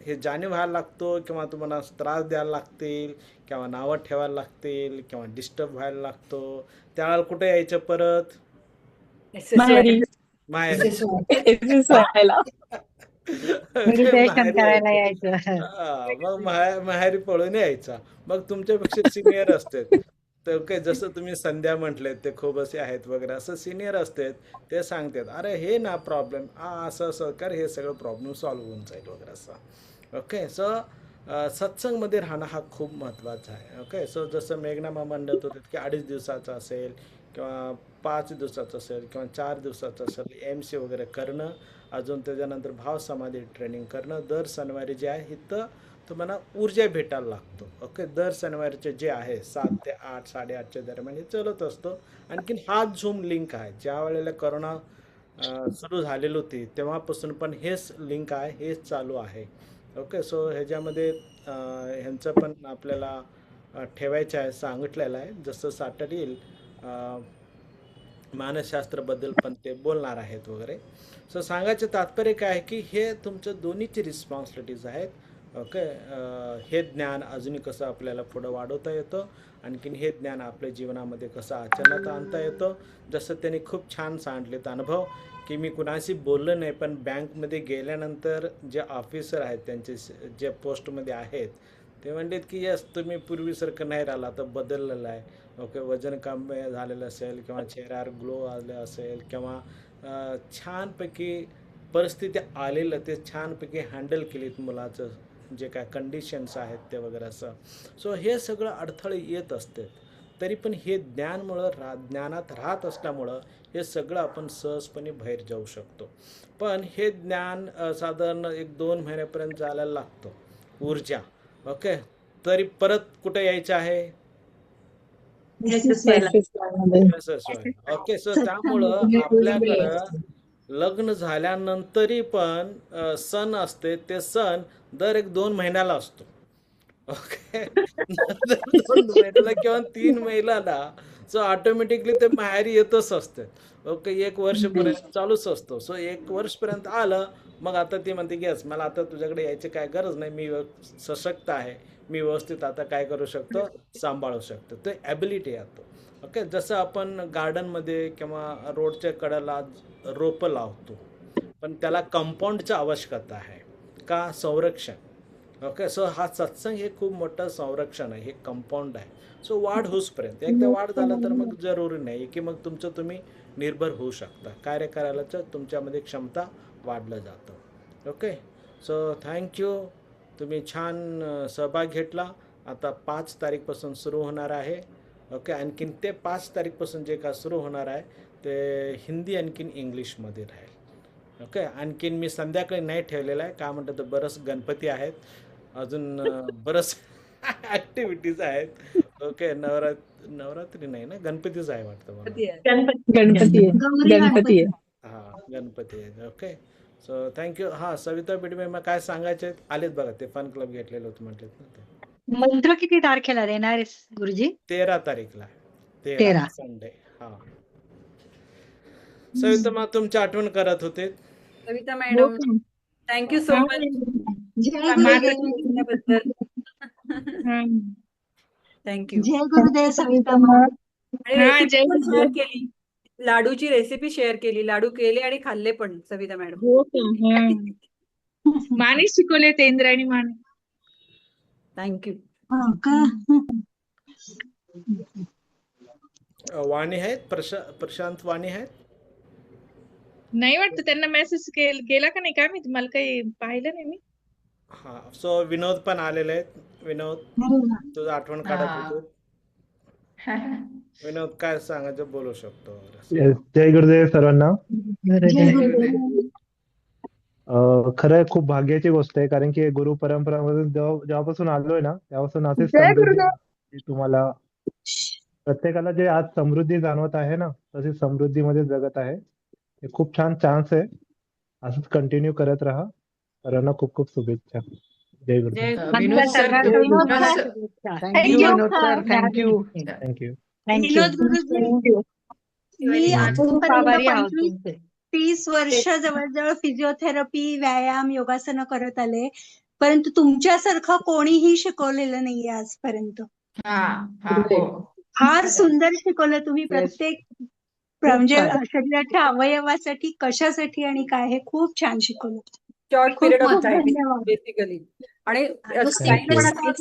हे जाणीव व्हायला लागतो किंवा तुम्हाला त्रास द्यायला लागतील किंवा नावं ठेवायला लागतील किंवा डिस्टर्ब व्हायला लागतो, त्यावेळेला कुठे यायचं परत? माहेरी. माहेरी. एक्सरसाइज व्हायला. मेडिटेशन माहेरी करायला यायचं. यायचं. मग माहेरी पळून यायचा. मग तुमच्यापेक्षा सिनियर असतात, तर काय जसं तुम्ही संध्या म्हटलेत ते खूप असे आहेत वगैरे, असं सिनियर असतात, ते सांगतात अरे हे ना प्रॉब्लेम असं असं कर, हे सगळं प्रॉब्लेम सॉल्व्ह होऊन जाईल वगैरे असं. ओके. सो सत्संगमध्ये राहणं हा खूप महत्त्वाचा आहे. ओके. सो जसं मेघना मामा म्हणत होते की 2.5 दिवसाचं असेल किंवा 5 दिवसाचं असेल किंवा 4 दिवसाचं असेल, MC वगैरे करणं, अजून त्याच्यानंतर भाव समाधी ट्रेनिंग करणं, दर शनिवारी जे आहे इथं तुम्हाला ऊर्जा भेटायला लागतो. ओके. दर शनिवारचे जे आहे 7 ते 8, 8:30च्या दरम्यान हे चालत असतो. आणखीन हा झूम लिंक आहे, ज्या वेळेला करोना सुरू झालेली होती तेव्हापासून पण हेच लिंक आहे, हेच चालू आहे. ओके. सो ह्याच्यामध्ये ह्यांचं पण आपल्याला ठेवायचं आहे, सांगितलेलं आहे. जसं सॅटर्डे येईल मानसशास्त्राबद्दल पण ते बोलणार आहेत वगैरे. सो सांगायचं तात्पर्य काय आहे की हे तुमचं दोन्हीची रिस्पॉन्सिबिलिटीज आहेत. ओके. हे ज्ञान अजूनही कसं आपल्याला पुढं वाढवता येतं, आणखीन हे ज्ञान आपल्या जीवनामध्ये कसं आचरणात आणता येतं. जसं त्यांनी खूप छान सांगितलेत अनुभव, की मी कुणाशी बोललो नाही, पण बँकमध्ये गेल्यानंतर जे ऑफिसर आहेत त्यांचे जे पोस्टमध्ये आहेत ते म्हणलेत की यस तुम्ही पूर्वीसारखं नाही राहिला, आता बदललेलं आहे. ओके, वजन कमी झालेलं असेल किंवा चेहऱ्यावर ग्लो आलं असेल किंवा छानपैकी परिस्थिती आलेलं ते छानपैकी हँडल केलीत मुलाचं जे काय कंडिशन्स आहेत ते वगैरे असं. सो हे सगळं अडथळे येत असते, तरी पण हे ज्ञानात राहत असल्यामुळं हे सगळं आपण सहजपणे बाहेर जाऊ शकतो. पण हे ज्ञान साधारण 1-2 महिन्यापर्यंत जायला लागतं ऊर्जा. ओके, तरी परत कुठे यायचं आहे? ओके. सो त्यामुळं आपल्याकडं लग्न झाल्यानंतरही पण सण असते, ते सण दर 1-2 महिन्याला असतो. ओके. नंतर 2 महिन्याला किंवा 3 महिन्याला सो ऑटोमॅटिकली ते माहेरी येतच असते. ओके, 1 वर्षपर्यंत चालूच असतो. सो 1 वर्षपर्यंत आलं, मग आता ती म्हणते की यस मला आता तुझ्याकडे यायची काय गरज नाही, मी सशक्त आहे, मी व्यवस्थित आता काय करू शकतो, सांभाळू शकतो. ते ॲबिलिटी येतो. ओके, जसं आपण गार्डनमध्ये किंवा रोडच्या कडेला रोपं लावतो, पण त्याला कंपाऊंडची आवश्यकता आहे का, संरक्षण. ओके. सो हा सत्संग हे खूप मोठं संरक्षण आहे, हे कंपाऊंड आहे. सो वाढ होऊसपर्यंत, एकदा वाढ झालं तर मग जरुरी नाही की मग तुमचं निर्भर होऊ शकता. कार्य करायला तुमच्यामध्ये क्षमता वाढलं जातं. ओके. सो थँक्यू, तुम्ही छान सहभाग घेतला. आता 5 तारीखपासून सुरू होणार आहे. ओके, आणखीन ते 5 तारीखपासून जे काय सुरू होणार आहे ते हिंदी आणखीन इंग्लिशमध्ये राहील. ओके, आणखीन मी संध्याकाळी नाही ठेवलेलं आहे, का म्हणतात तर बरंच गणपती आहेत, अजून बरंच ॲक्टिव्हिटीज आहेत. ओके, नवरात्री नाही ना, गणपतीच आहे वाटतं मला. गणपती आहे. हां, गणपती आहे. ओके. So thank you. हां, सविता बिडवे मग काय सांगायचे आहेत? आलेत बघा, ते फन क्लब घेतलेलं होतं म्हटलेत ना ते. मंत्र किती तारखेला देणार आहेस गुरुजी? 13 तारीखला. 13 संडे. हां. सविता मग तुमची आठवण करत होते. Savita madam, thank you so much सांगितल्याबद्दल. थँक्यू. जय गुरुदेव सविता मॅम. आणि रेसिपी शेअर केली, लाडूची रेसिपी शेअर केली, लाडू केले आणि खाल्ले पण सविता मॅडम. माने शिकवले ते इंद्रायणी माने. थँक्यू. वाणी आहेत, प्रशांत वाणी आहेत. नाही वाटतं त्यांना मेसेज केला का नाही, काय मी तुम्हाला काही पाहिलं नाही मी. हां, सो विनोद पण आलेले आहेत. विनोद, तुझं आठवण काढत होतो. विनोद काय सांगायचं बोलू शकतो. जय गुरुदेव सर्वांना. खरं खूप भाग्याची गोष्ट आहे, कारण की गुरु परंपरामधून जेव्हापासून आलोय ना तेव्हापासून असेच समृद्धी तुम्हाला प्रत्येकाला जे आज समृद्धी जाणवत आहे ना, तशी समृद्धीमध्ये जगत आहे. हे खूप छान चान्स आहे, असंच कंटिन्यू करत राहा. सर्वांना खूप खूप शुभेच्छा. जय गुरुदेव. विनोद सर, थँक्यू. विनोद गुरुजी, मी आतापर्यंत 30 वर्ष जवळजवळ फिजिओथेरपी, व्यायाम, योगासनं करत आले, परंतु तुमच्यासारखं कोणीही शिकवलेलं नाहीये आजपर्यंत. फार सुंदर शिकवलं तुम्ही. प्रत्येक म्हणजे शरीराच्या अवयवासाठी कशासाठी आणि काय हे खूप छान शिकवलं. Short period of time basically. आणि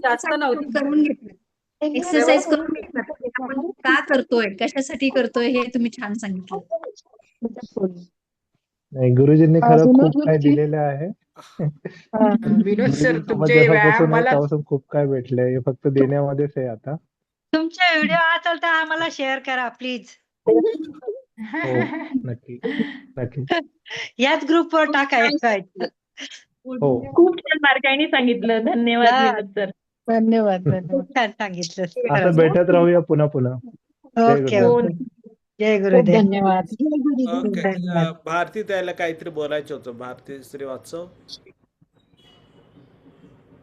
जास्त नव्हतं करून घेतलं, एक्सरसाइज करून घेतलं. आपण का करतोय, कशासाठी करतोय हे तुम्ही छान सांगितलं. नाही, गुरुजींनी खरं खूप काय दिलेलं आहे. विनोद सर, तुमचे व्यायाम मला त्यापासून खूप काय भेटलंय, फक्त देण्यामध्येच आहे आता. तुमचे व्हिडिओ असेल तर आम्हाला शेअर करा प्लीज. हो, नक्की नक्की. याच ग्रुपवर टाकायचं. हो, खूप छान बारकाईने सांगितलं. धन्यवाद विनोद सर. धन्यवाद. छान सांगितलं. असं भेटत राहूया पुन्हा पुन्हा. ओके. जय गुरुदेव. धन्यवाद. ओके. भारती त्याला काहीतरी बोलायचं होतं. भारती श्रीवास्तव.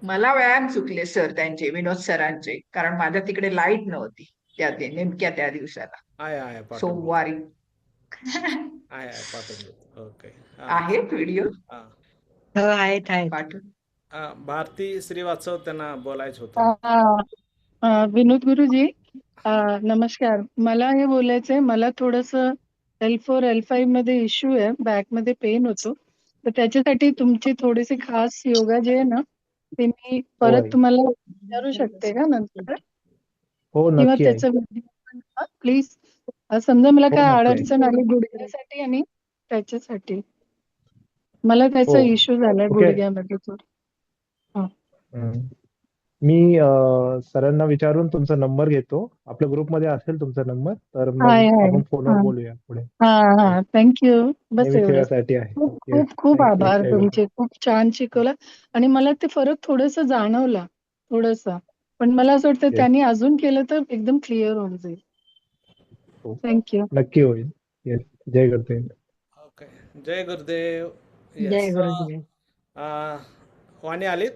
मला व्यायाम चुकले सर त्यांचे, विनोद सरांचे, कारण माझ्या तिकडे लाईट नव्हती नेमक्या त्या दिवसाला, आहे सोमवारी. पाठवून. ओके. आहेत व्हिडिओ हो, आहेत. पाठवून. भारती श्रीवास्तव त्यांना बोलायचं होतं. विनोद गुरुजी, नमस्कार. मला हे बोलायचंय, मला थोडंसं L4 L5 मध्ये इश्यू आहे, बॅक मध्ये पेन होतो, तर त्याच्यासाठी तुमची थोडीशी खास योगा जे आहे ना ते मी परत होय. तुम्हाला विचारू शकते का नंतर, हो किंवा नक्की आहे. त्याचं प्लीज. समजा मला हो काय नक्की आहे. अडचण आली गुडघ्यासाठी आणि त्याच्यासाठी, मला त्याचा हो इश्यू झालाय ओके. गुडघ्यामध्ये थोडं. हम्म. मी सरांना विचारून तुमचा नंबर घेतो. आपल्या ग्रुपमध्ये असेल तुमचा नंबर, तर मग हाय हाय. आपण फोनवर हा बोलूया पुढे. हा थँक्यू. बस नेहमी एवढंच. सेवेसाठी आहे. खूप येस खूप खूप थँक्यू. आभार जय गुरुदेव. तुमचे. खूप छान शिकवलं आणि मला ते फरक थोडंसं जाणवला, थोडंसं. पण मला असं वाटतं येस त्यांनी अजून केलं तर एकदम क्लिअर होऊन जाईल. हो थँक्यू. नक्की होईल. येस जय गुरुदेव. ओके, जय गुरुदेव. जय येस, गुरुदेव. वाणी आलीत.